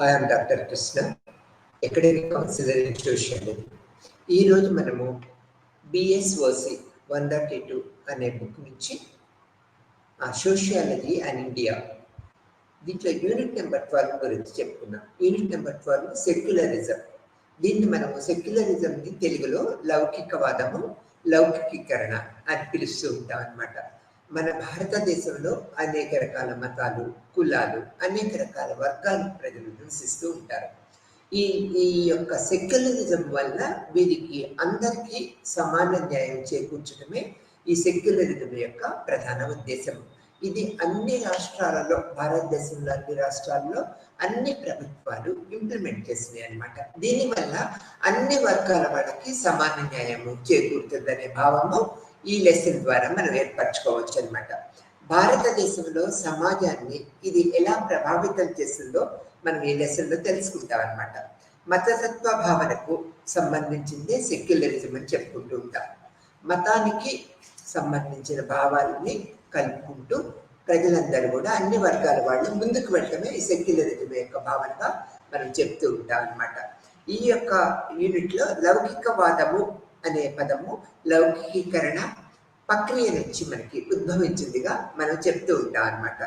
I am Dr. Krishna, Academic Counselor in Sociology. ఈరోజు మనము BSOC 132 అనే బుక్ నుంచి సోషియాలజీ అండ్ ఇండియా దీంట్లో యూనిట్ నెంబర్ 12 గురించి చెప్పుకున్నాం. Unit number 12 secularism. దీన్ని మనము సెక్యులరిజంని తెలుగులో లౌకికవాదము, లౌకికీకరణ అని పిలుస్తూ ఉంటాం అన్నమాట. మన భారతదేశంలో అనేక రకాల మతాలు, కులాలు, అనేక రకాల వర్గాల ప్రజలు నివసిస్తూ ఉంటారు. ఈ యొక్క సెక్యులరిజం వల్ల వీరికి అందరికీ సమాన న్యాయం చేకూర్చడమే ఈ సెక్యులరిజం యొక్క ప్రధాన ఉద్దేశం. ఇది అన్ని రాష్ట్రాలలో, భారతదేశంలో అన్ని రాష్ట్రాల్లో అన్ని ప్రభుత్వాలు ఇంప్లిమెంట్ చేసినాయి అన్నమాట. దీనివల్ల అన్ని వర్గాల వాళ్ళకి సమాన న్యాయము చేకూరుతుందనే భావము ఈ లెసన్ ద్వారా మనం ఏర్పరచుకోవచ్చు అన్నమాట. భారతదేశంలో సమాజాన్ని ఇది ఎలా ప్రభావితం చేస్తుందో మనం ఈ లెసన్లో తెలుసుకుంటాం అన్నమాట. మతతత్వ భావనకు సంబంధించిందే సెక్యులరిజం అని చెప్పుకుంటూ ఉంటాం. మతానికి సంబంధించిన భావాలని కలుపుకుంటూ ప్రజలందరూ కూడా అన్ని వర్గాల వాళ్ళు ముందుకు వెళ్ళటమే ఈ సెక్యులరిజం యొక్క భావనగా మనం చెప్తూ ఉంటాం అన్నమాట. ఈ యొక్క యూనిట్లో లౌకికవాదము అనే పదము లౌకికీకరణ ప్రక్రియ నుంచి మనకి ఉద్భవించిందిగా మనం చెప్తూ ఉంటాం అన్నమాట.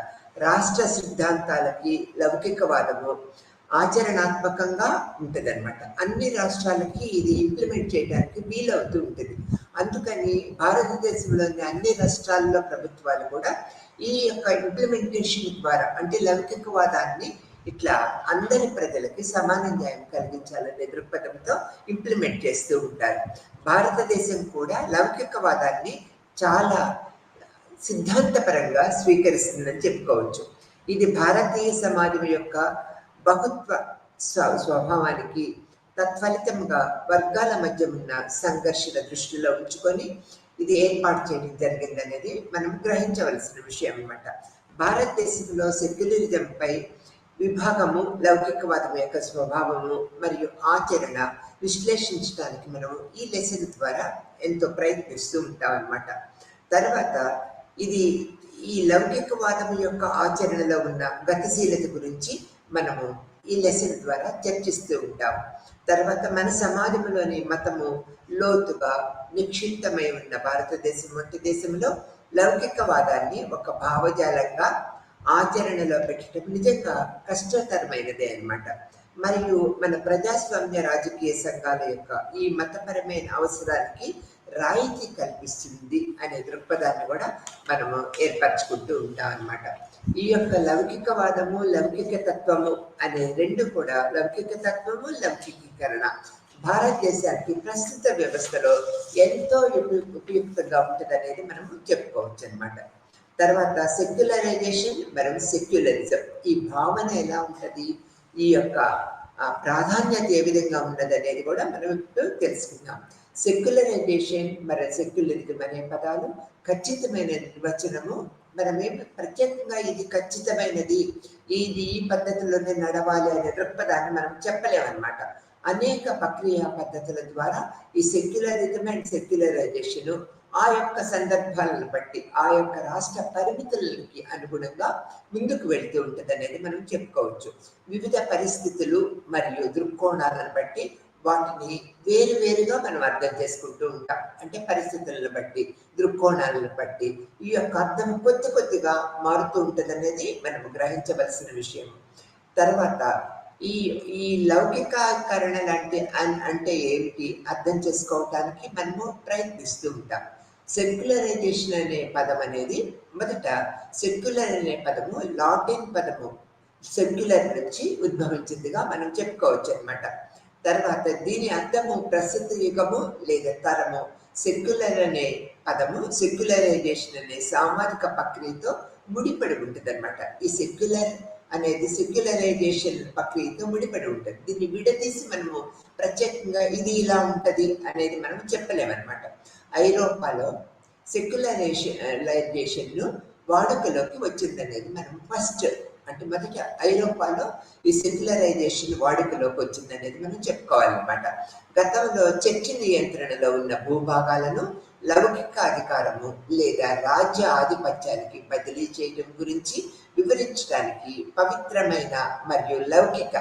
రాష్ట్ర సిద్ధాంతాలకి లౌకికవాదము ఆచరణాత్మకంగా ఉంటుందన్నమాట. అన్ని రాష్ట్రాలకి ఇది ఇంప్లిమెంట్ చేయడానికి వీలవుతూ ఉంటుంది. అందుకని భారతదేశంలోని అన్ని రాష్ట్రాల్లో ప్రభుత్వాలు కూడా ఈ యొక్క ఇంప్లిమెంటేషన్ ద్వారా, అంటే లౌకికవాదాన్ని ఇట్లా అందరి ప్రజలకి సమాన న్యాయం కలిగించాలనే దృక్పథంతో ఇంప్లిమెంట్ చేస్తూ ఉంటారు. భారతదేశం కూడా లౌకికవాదాన్ని చాలా సిద్ధాంతపరంగా స్వీకరిస్తుందని చెప్పుకోవచ్చు. ఇది భారతీయ సమాజం యొక్క బహుత్వ స్వభావానికి తత్ఫలితంగా వర్గాల మధ్య ఉన్న సంఘర్షణ దృష్టిలో ఉంచుకొని ఇది ఏర్పాటు చేయడం జరిగిందనేది మనం గ్రహించవలసిన విషయం అన్నమాట. భారతదేశంలో సెక్యులరిజంపై విభాగము, లౌకికవాదం యొక్క స్వభావము మరియు ఆచరణ విశ్లేషించడానికి మనం ఈ లెసన్ ద్వారా ఎంతో ప్రయత్నిస్తూ ఉంటాం అన్నమాట. తర్వాత ఇది ఈ లౌకికవాదం యొక్క ఆచరణలో ఉన్న గతిశీలత గురించి మనము ఈ లెసన్ ద్వారా చర్చిస్తూ ఉంటాం. తర్వాత మన సమాజంలోని మతము లోతుగా నిక్షిప్తమై ఉన్న భారతదేశం వంటి దేశంలో లౌకికవాదాన్ని ఒక భావజాలంగా ఆచరణలో పెట్టడం నిజంగా కష్టతరమైనదే అన్నమాట. మరియు మన ప్రజాస్వామ్య రాజకీయ సంఘాల యొక్క ఈ మతపరమైన అవసరానికి రాయితీ కల్పిస్తుంది అనే దృక్పథాన్ని కూడా మనము ఏర్పరచుకుంటూ ఉంటాం అన్నమాట. ఈ యొక్క లౌకికవాదము, లౌకిక తత్వము అనే రెండు కూడా, లౌకిక తత్వము, లౌకికీకరణ భారతదేశానికి ప్రస్తుత వ్యవస్థలో ఎంతో ఉపయుక్తంగా ఉంటుంది అనేది మనము చెప్పుకోవచ్చు అన్నమాట. తర్వాత సెక్యులరైజేషన్ మరియు సెక్యులరిజం, ఈ భావన ఎలా ఉంటుంది, ఈ యొక్క ప్రాధాన్యత ఏ విధంగా ఉన్నది అనేది కూడా మనం ఇప్పుడు తెలుసుకుందాం. సెక్యులరైజేషన్ మరియు సెక్యులరిజం అనే పదాలు ఖచ్చితమైన నిర్వచనము మనమేమి ప్రత్యేకంగా ఇది ఖచ్చితమైనది, ఇది ఈ పద్ధతిలోనే నడవాలి అనే దృక్పథాన్ని మనం చెప్పలేమన్నమాట. అనేక ప్రక్రియ పద్ధతుల ద్వారా ఈ సెక్యులరిజం అండ్ సెక్యులరైజేషన్ ఆ యొక్క సందర్భాలను బట్టి, ఆ యొక్క రాష్ట్ర పరిమితులకి అనుగుణంగా ముందుకు వెళ్తూ ఉంటుంది అనేది మనం చెప్పుకోవచ్చు. వివిధ పరిస్థితులు మరియు దృక్కోణాలను బట్టి వాటిని వేరువేరుగా మనం అర్థం చేసుకుంటూ ఉంటాం. అంటే పరిస్థితులను బట్టి, దృక్కోణాలను బట్టి ఈ యొక్క అర్థం కొద్దిగా మారుతూ ఉంటుంది అనేది మనం గ్రహించవలసిన విషయం. తర్వాత ఈ లౌకికీకరణ అంటే ఏమిటి అర్థం చేసుకోవటానికి మనము ప్రయత్నిస్తూ ఉంటాం. సెక్యులరైజేషన్ అనే పదం అనేది, మొదట సెక్యులర్ అనే పదము లాటిన్ పదము సెక్యులర్ నుంచి ఉద్భవించిందిగా మనం చెప్పుకోవచ్చు అన్నమాట. తర్వాత దీని అర్థము ప్రస్తుత యుగము లేదా తరము. సెక్యులర్ అనే పదము సెక్యులరైజేషన్ అనే సామాజిక ప్రక్రియతో ముడిపడి ఉంటుంది అన్నమాట. ఈ సెక్యులర్ అనేది సెక్యులరైజేషన్ ప్రక్రియతో ముడిపడి ఉంటుంది. దీన్ని విడదీసి మనము ప్రత్యేకంగా ఇది ఇలా ఉంటుంది అనేది మనం చెప్పలేమన్నమాట. ఐరోపాలో సెక్యులరైజేషన్ వాడుకలోకి వచ్చిందనేది మనం ఫస్ట్, అంటే మొదట ఐరోపాలో ఈ సెక్యులరైజేషన్ వాడుకలోకి వచ్చిందనేది మనం చెప్పుకోవాలన్నమాట. గతంలో చర్చి నియంత్రణలో ఉన్న భూభాగాలను లౌకిక అధికారము లేదా రాజ్య ఆధిపత్యానికి బదిలీ చేయడం గురించి వివరించడానికి పవిత్రమైన మరియు లౌకిక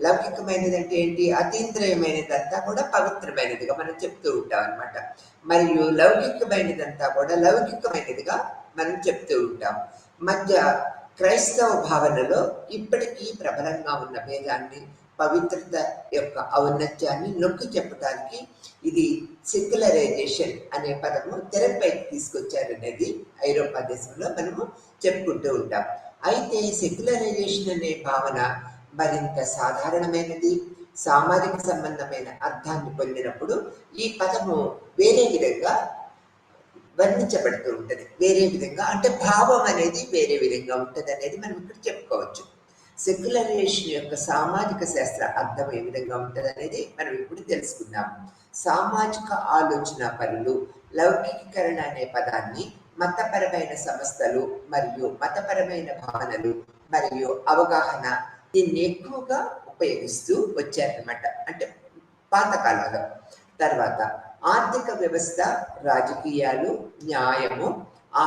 లౌకికమైనది అంటే ఏంటి? అతీంద్రియమైనదంతా కూడా పవిత్రమైనదిగా మనం చెప్తూ ఉంటాం అనమాట. మరియు లౌకికమైనదంతా కూడా లౌకికమైనదిగా మనం చెప్తూ ఉంటాం. మధ్య క్రైస్తవ భావనలో ఇప్పటికీ ప్రబలంగా ఉన్న భేదాన్ని, పవిత్రత యొక్క ఔన్నత్యాన్ని నొక్కి చెప్పడానికి ఇది సెక్యులరైజేషన్ అనే పదము తెరపైకి తీసుకొచ్చారనేది ఐరోపా దేశంలో మనము చెప్పుకుంటూ ఉంటాం. అయితే సెక్యులరైజేషన్ అనే భావన మరింత సాధారణమైనది, సామాజిక సంబంధమైన అర్థాన్ని పొందినప్పుడు ఈ పదము వేరే విధంగా వర్ణించబడుతూ ఉంటుంది. వేరే విధంగా అంటే భావం అనేది వేరే విధంగా ఉంటుంది అనేది మనం ఇక్కడ చెప్పుకోవచ్చు. సెక్యులరైజేషన్ యొక్క సామాజిక శాస్త్ర అర్థం ఏ విధంగా ఉంటుంది అనేది మనం ఇప్పుడు తెలుసుకుందాం. సామాజిక ఆలోచన పనులు, లౌకికీకరణ అనే పదాన్ని మతపరమైన సంస్థలు మరియు మతపరమైన భావనలు మరియు అవగాహన దీన్ని ఎక్కువగా ఉపయోగిస్తూ వచ్చారనమాట, అంటే పాతకాలంలో. తర్వాత ఆర్థిక వ్యవస్థ, రాజకీయాలు, న్యాయము,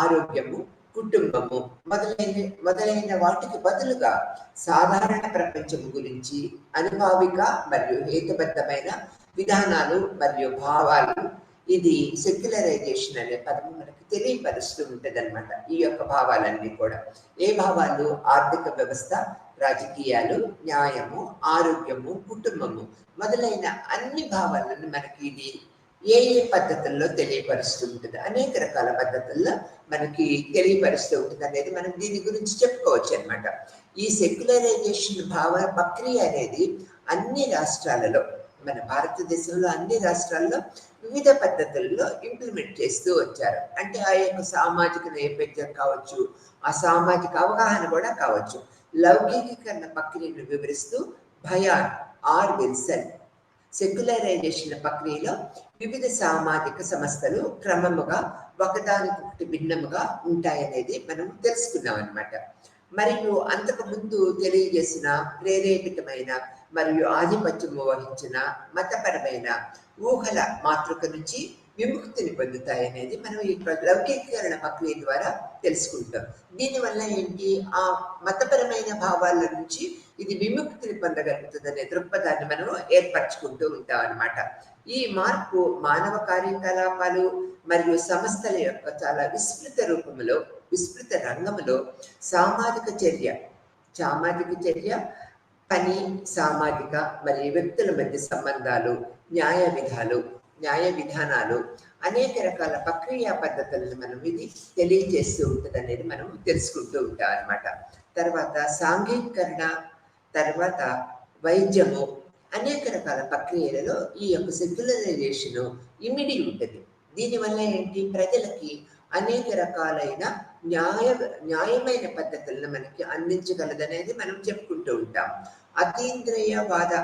ఆరోగ్యము, కుటుంబము మొదలైన వాటికి బదులుగా సాధారణ ప్రపంచం గురించి అనుభావిక మరియు హేతుబద్ధమైన విధానాలు మరియు భావాలు ఇది సెక్యులరైజేషన్ అనే పదము మనకి తెలియపరుస్తూ ఉంటుంది అనమాట. ఈ యొక్క భావాలన్నీ కూడా ఏ భావాలు? ఆర్థిక వ్యవస్థ, రాజకీయాలు, న్యాయము, ఆరోగ్యము, కుటుంబము మొదలైన అన్ని భావాలను మనకి ఇది ఏ పద్ధతుల్లో తెలియపరుస్తూ ఉంటుంది, అనేక రకాల పద్ధతుల్లో మనకి తెలియపరుస్తూ ఉంటుంది అనేది మనం దీని గురించి చెప్పుకోవచ్చు అనమాట. ఈ సెక్యులరైజేషన్ ప్రక్రియ అనేది అన్ని రాష్ట్రాలలో, మన భారతదేశంలో అన్ని రాష్ట్రాల్లో వివిధ పద్ధతుల్లో ఇంప్లిమెంట్ చేస్తూ వచ్చారు. అంటే ఆ యొక్క సామాజిక నేపథ్యం కావచ్చు, ఆ సామాజిక అవగాహన కూడా కావచ్చు. లౌకికీకరణ ప్రక్రియను వివరిస్తూ భయాన్ ఆర్ విల్సన్ సెక్యులరైజేషన్ ప్రక్రియలో వివిధ సామాజిక సంస్థలు క్రమముగా ఒకదానికొకటి భిన్నముగా ఉంటాయనేది మనం తెలుసుకున్నాం అనమాట. మరియు అంతకు ముందు తెలియజేసిన ప్రేరేపితమైన మరియు ఆధిపత్యం వహించిన మతపరమైన ఊహల మాతృక నుంచి విముక్తిని పొందుతాయనేది మనం ఈ లౌకికీకరణ ప్రక్రియ ద్వారా తెలుసుకుంటాం. దీనివల్ల ఏంటి? ఆ మతపరమైన భావాల నుంచి ఇది విముక్తిని పొందగలుగుతుందనే దృక్పథాన్ని మనం ఏర్పరచుకుంటూ ఉంటాం అన్నమాట. ఈ మార్పు మానవ కార్యకలాపాలు మరియు సంస్థల యొక్క చాలా విస్తృత రంగంలో సామాజిక చర్య, పని, సామాజిక మరియు వ్యక్తుల మధ్య సంబంధాలు, న్యాయ విధానాలు అనేక రకాల ప్రక్రియా పద్ధతులను మనం ఇది తెలియజేస్తూ ఉంటుంది అనేది మనం తెలుసుకుంటూ ఉంటాం అన్నమాట. తర్వాత సాంఘికీకరణ, తర్వాత వైద్యము, అనేక రకాల ప్రక్రియలలో ఈ యొక్క సెక్యులరైజేషన్ ఇమిడి ఉంటుంది. దీనివల్ల ఏంటి? ప్రజలకి అనేక రకాలైన న్యాయమైన పద్ధతులను మనకి అందించగలదనేది మనం చెప్పుకుంటూ ఉంటాం. అతీంద్రియవాద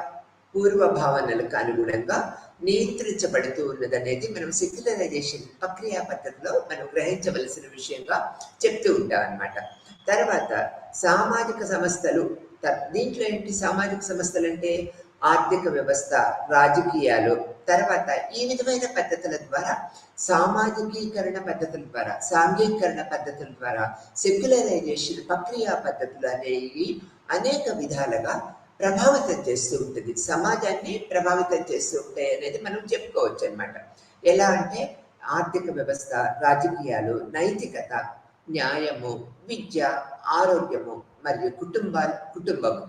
పూర్వ భావనలకు అనుగుణంగా నియంత్రించబడుతూ ఉన్నదనేది మనం సెక్యులరైజేషన్ ప్రక్రియా పద్ధతిలో మనం గ్రహించవలసిన విషయంగా చెప్తూ ఉంటాం అన్నమాట. తర్వాత సామాజిక సంస్థలు, దీంట్లో ఏంటి? సామాజిక సంస్థలు అంటే ఆర్థిక వ్యవస్థ, రాజకీయాలు, తర్వాత ఈ విధమైన పద్ధతుల ద్వారా సామాజికీకరణ పద్ధతుల ద్వారా, సాంఘికీకరణ పద్ధతుల ద్వారా సెక్యులరైజేషన్ ప్రక్రియా పద్ధతులు అనేవి అనేక విధాలుగా ప్రభావితం చేస్తూ ఉంటుంది, సమాజాన్ని ప్రభావితం చేస్తూ ఉంటాయి అనేది మనం చెప్పుకోవచ్చు అనమాట. ఎలా అంటే ఆర్థిక వ్యవస్థ, రాజకీయాలు, నైతికత, న్యాయము, విద్య, ఆరోగ్యము మరియు కుటుంబము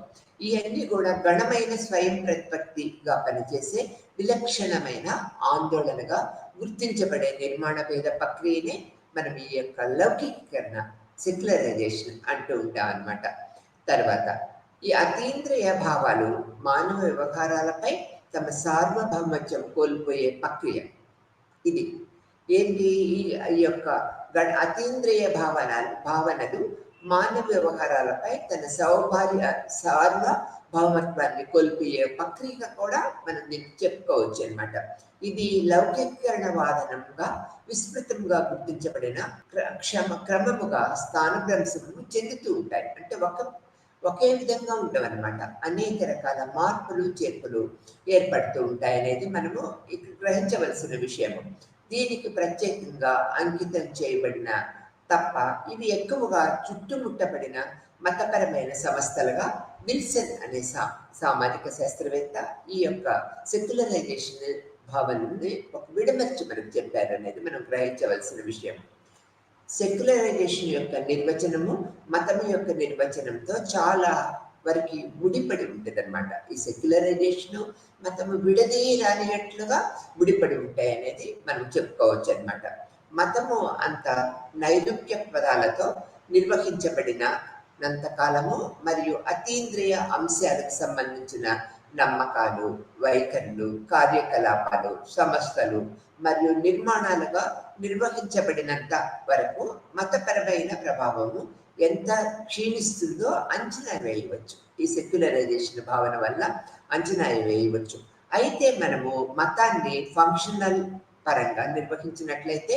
ఇవన్నీ కూడా గణమైన స్వయం ప్రతిపత్తిగా పనిచేసే విలక్షణమైన ఆందోళనగా గుర్తించబడే నిర్మాణ భేద ప్రక్రియనే మనం ఈ యొక్క లౌకికీకరణ, సెక్యులరైజేషన్ అంటూ ఉంటాం అన్నమాట. తర్వాత ఈ అతీంద్రియ భావాలు మానవ వ్యవహారాలపై తమ సార్వభౌమత్యం కోల్పోయే ప్రక్రియ. ఇది ఏంటి? ఈ యొక్క అతీంద్రియ భావనలు మానవ వ్యవహారాలపై తన సార్వభౌమత్వాన్ని కోల్పోయే ప్రక్రియ కూడా మనం దీన్ని చెప్పుకోవచ్చు అనమాట. ఇది లౌకికీకరణ వాదనంగా విస్తృతంగా గుర్తించబడిన క్రమముగా స్థానభ్రంశము చెందుతూ ఉంటాయి. అంటే ఒకే విధంగా ఉండవన్నమాట. అనేక రకాల మార్పులు చేర్పులు ఏర్పడుతూ ఉంటాయనేది మనము గ్రహించవలసిన విషయము. దీనికి ప్రత్యేకంగా అంకితం చేయబడిన తప్ప ఇవి ఎక్కువగా చుట్టుముట్టబడిన మతపరమైన సంస్థలుగా విల్సన్ అనే సామాజిక శాస్త్రవేత్త ఈ యొక్క సెక్యులరైజేషన్ భావనని ఒక విడమర్చి మనకు చెప్పారు అనేది మనం గ్రహించవలసిన విషయం. సెక్యులరైజేషన్ యొక్క నిర్వచనము మతం యొక్క నిర్వచనంతో చాలా వరకు ముడిపడి ఉంటుంది అనమాట. ఈ సెక్యులరైజేషన్ మతము విడదీయరానినట్లుగా ముడిపడి ఉంటాయి అనేది మనం చెప్పుకోవచ్చు అనమాట. మతము అంత నైరుక్య పదాలతో నిర్వహించబడినంతకాలము మరియు అతీంద్రియ అంశాలకు సంబంధించిన నమ్మకాలు, వైఖరులు, కార్యకలాపాలు, సంస్థలు మరియు నిర్మాణాలుగా నిర్వహించబడినంత వరకు మతపరమైన ప్రభావము ఎంత క్షీణిస్తుందో అంచనా వేయవచ్చు. ఈ సెక్యులరైజేషన్ భావన వల్ల అంచనా వేయవచ్చు. అయితే మనము మతాన్ని ఫంక్షనల్ పరంగా నిర్వహించినట్లయితే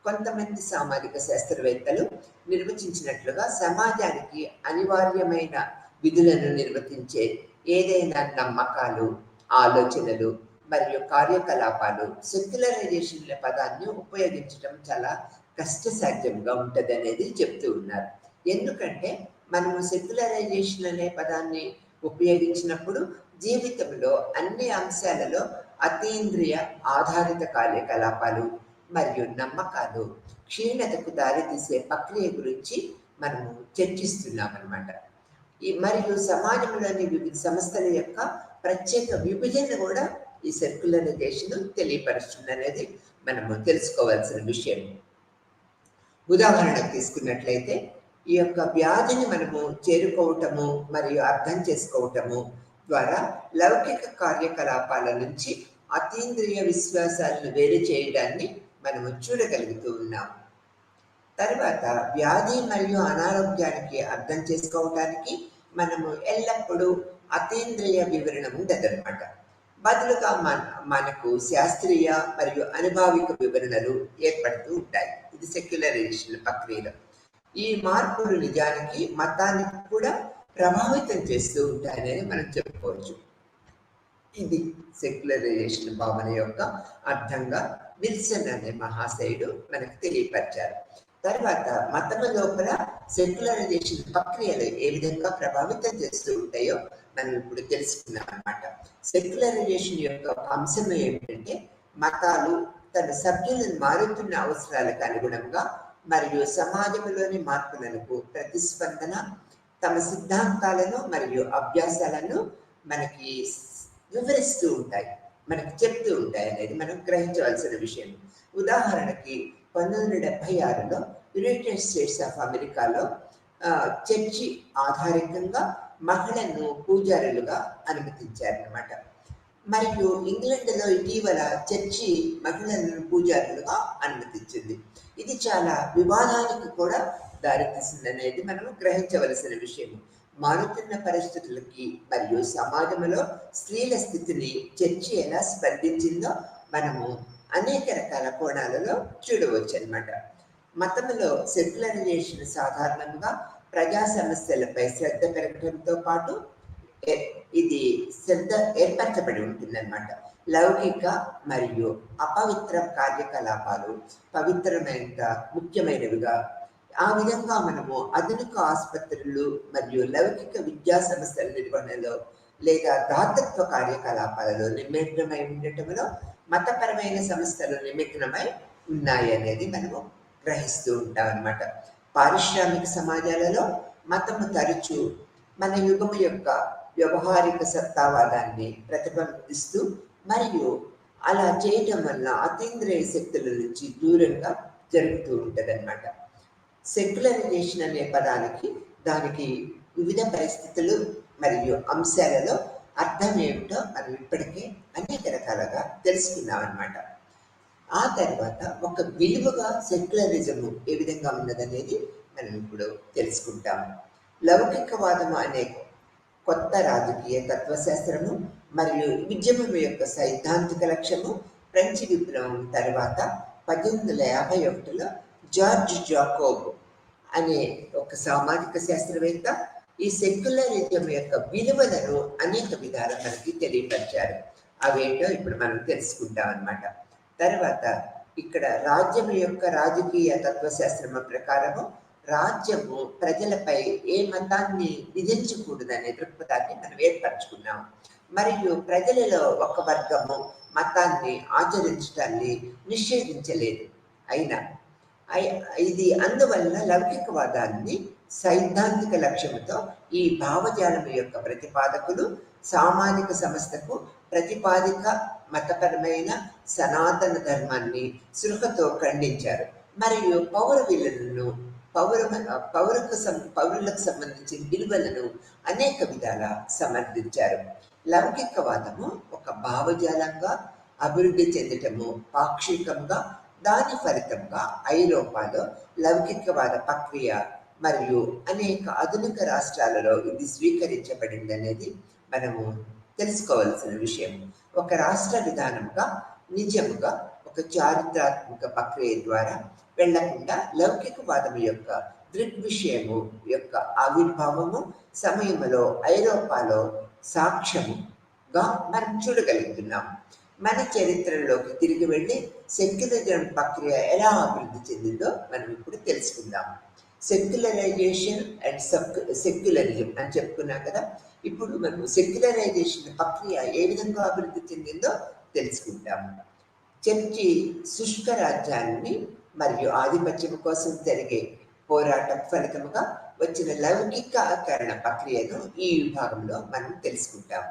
కొంతమంది సామాజిక శాస్త్రవేత్తలు నిర్వచించినట్లుగా సమాజానికి అనివార్యమైన విధులను నిర్వర్తించే ఏదైనా నమ్మకాలు, ఆలోచనలు మరియు కార్యకలాపాలు సెక్యులరైజేషన్ పదాన్ని ఉపయోగించడం చాలా కష్టసాధ్యంగా ఉంటుంది అనేది చెప్తూ ఉన్నారు. ఎందుకంటే మనము సెక్యులరైజేషన్ అనే పదాన్ని ఉపయోగించినప్పుడు జీవితంలో అన్ని అంశాలలో అతీంద్రియ ఆధారిత కార్యకలాపాలు మరియు నమ్మకాలు క్షీణతకు దారితీసే ప్రక్రియ గురించి మనము చర్చిస్తున్నాం అన్నమాట. మరియు సమాజంలోని వివిధ సంస్థల యొక్క ప్రత్యేక విభజన కూడా ఈ సెక్యులరైజేషన్ తెలియపరుస్తుంది అనేది మనము తెలుసుకోవాల్సిన విషయం. ఉదాహరణకు తీసుకున్నట్లయితే ఈ యొక్క వ్యాధిని మనము చేరుకోవటము మరియు అర్థం చేసుకోవటము ద్వారా లౌకిక కార్యకలాపాల నుంచి అతీంద్రియ విశ్వాసాలను వేరు చేయడాన్ని మనము చూడగలుగుతూ ఉన్నాం. తర్వాత వ్యాధి మరియు అనారోగ్యానికి అర్థం చేసుకోవటానికి మనము ఎల్లప్పుడూ అతీంద్రియ వివరణ ఉండదన్నమాట. బదులుగా మనకు శాస్త్రీయ మరియు అనుభావిక వివరణలు ఏర్పడుతూ ఉంటాయి. ఇది సెక్యులరైజేషన్ ప్రక్రియలో. ఈ మార్పులు నిజానికి మతాన్ని కూడా ప్రభావితం చేస్తూ ఉంటాయని మనం చెప్పుకోవచ్చు. ఇది సెక్యులరైజేషన్ భావన యొక్క అర్థంగా విల్సన్ అనే మహాశయుడు మనకు తెలియపరిచారు. తర్వాత మతము లోపల సెక్యులరైజేషన్ ప్రక్రియలు ఏ విధంగా ప్రభావితం చేస్తూ ఉంటాయో మనం ఇప్పుడు తెలుసుకున్నాం అన్నమాట. సెక్యులరైజేషన్ యొక్క అంశం ఏమిటంటే మతాలు తన సభ్యులను మారుతున్న అవసరాలకు అనుగుణంగా మరియు సమాజంలోని మార్పులకు ప్రతిస్పందన తమ సిద్ధాంతాలను మరియు అభ్యాసాలను మనకి వివరిస్తూ ఉంటాయి, మనకి చెప్తూ ఉంటాయి అనేది మనం గ్రహించవలసిన విషయం. ఉదాహరణకి 1976లో యునైటెడ్ స్టేట్స్ ఆఫ్ అమెరికాలో చర్చి ఆధారితంగా మహిళలను పూజారులుగా అనుమతించారన్నమాట. మరియు ఇంగ్లాండ్లో ఇటీవల చర్చి మహిళలను పూజారులుగా అనుమతించింది. ఇది చాలా వివాదానికి కూడా దారితీసింది అనేది మనం గ్రహించవలసిన విషయం. మారుతున్న పరిస్థితులకి మరియు సమాజంలో స్త్రీల స్థితిని చర్చి ఎలా స్పందించిందో మనము అనేక రకాల కోణాలలో చూడవచ్చు అన్నమాట. మతంలో సెక్యులరైజేషన్ సాధారణంగా ప్రజా సమస్యలపై శ్రద్ధ పెరగడంతో పాటు ఇది శ్రద్ధ ఏర్పరచబడి ఉంటుందన్నమాట. లౌకిక మరియు అపవిత్ర కార్యకలాపాలు పవిత్రమైన ముఖ్యమైనవిగా ఆ విధంగా మనము ఆధునిక ఆసుపత్రులు మరియు లౌకిక విద్యా సంస్థల నిర్వహణలో లేదా దాతృత్వ కార్యకలాపాలలో నిమగ్నమై ఉండటంలో మతపరమైన సంస్థలు నిమగ్నమై ఉన్నాయి అనేది మనము గ్రహిస్తూ ఉంటాం అన్నమాట. పారిశ్రామిక సమాజాలలో మతము తరచూ మన యుగము యొక్క వ్యవహారిక సత్తావాదాన్ని ప్రతిబింబిస్తూ మరియు అలా చేయటం వల్ల అతీంద్రియ శక్తుల నుంచి దూరంగా జరుగుతూ ఉంటుంది అన్నమాట. సెక్యులరైజేషన్ అనే పదానికి దానికి వివిధ పరిస్థితులు మరియు అంశాలలో అర్థం ఏమిటో మనం ఇప్పటికే అనేక రకాలుగా తెలుసుకున్నాం అన్నమాట. ఆ తర్వాత ఒక విలువగా సెక్యులరిజం ఏ విధంగా ఉన్నదనేది మనం ఇప్పుడు తెలుసుకుంటాము. లౌకికవాదము అనే కొత్త రాజకీయ తత్వశాస్త్రము మరియు ఉద్యమం యొక్క సైద్ధాంతిక లక్ష్యము ఫ్రెంచ్ విప్లవం తర్వాత 1851లో జార్జ్ జాకోబ్ అనే ఒక సామాజిక శాస్త్రవేత్త ఈ సెక్యులరిజం యొక్క విలువలను అనేక విధాలు మనకి తెలియపరిచారు. అవేంటో ఇప్పుడు మనం తెలుసుకుంటాం అన్నమాట. తర్వాత ఇక్కడ రాజ్యం యొక్క రాజకీయ తత్వశాస్త్రము ప్రకారము రాజ్యము ప్రజలపై ఏ మతాన్ని విధించకూడదనే దృక్పథాన్ని మనం ఏర్పరచుకున్నాం. మరియు ప్రజలలో ఒక వర్గము మతాన్ని ఆచరించడాన్ని నిషేధించలేదు. అయినా ఇది అందువల్ల లౌకికవాదాన్ని సైద్ధాంతిక లక్ష్యంతో ఈ భావజాలం యొక్క ప్రతిపాదకులు సామాజిక సంస్థకు ప్రతిపాదిక మతపరమైన సనాతన ధర్మాన్ని సృహతో ఖండించారు. మరియు పౌరులకు సంబంధించిన విలువలను అనేక విధాల సమర్థించారు. లౌకికవాదము ఒక భావజాలంగా అభివృద్ధి చెందటము పాక్షికంగా, దాని ఫలితంగా ఐరోపాలో లౌకికవాద ప్రక్రియ మరియు అనేక ఆధునిక రాష్ట్రాలలో ఇది స్వీకరించబడింది అనేది మనము తెలుసుకోవాల్సిన విషయం. ఒక రాష్ట్ర విధానంగా నిజముగా ఒక చారిత్రాత్మక ప్రక్రియ ద్వారా వెళ్లకుండా లౌకికవాదం యొక్క దృగ్విషయము యొక్క ఆవిర్భావము సమయంలో ఐరోపాలో సాక్ష్యముగా మనం చూడగలుగుతున్నాం. మన చరిత్రలోకి తిరిగి వెళ్ళి సెక్యులరిజం ప్రక్రియ ఎలా అభివృద్ధి చెందిందో మనం ఇప్పుడు తెలుసుకుందాం. సెక్యులరైజేషన్ అండ్ సెక్యులరిజం అని చెప్పుకున్నాం కదా. ఇప్పుడు మనం సెక్యులరైజేషన్ ప్రక్రియ ఏ విధంగా అభివృద్ధి చెందిందో తెలుసుకుంటాం. చర్చి శుష్క రాజ్యాన్ని మరియు ఆధిపత్యం కోసం జరిగే పోరాటం ఫలితముగా వచ్చిన లౌకికీకరణ ప్రక్రియను ఈ విభాగంలో మనం తెలుసుకుంటాం.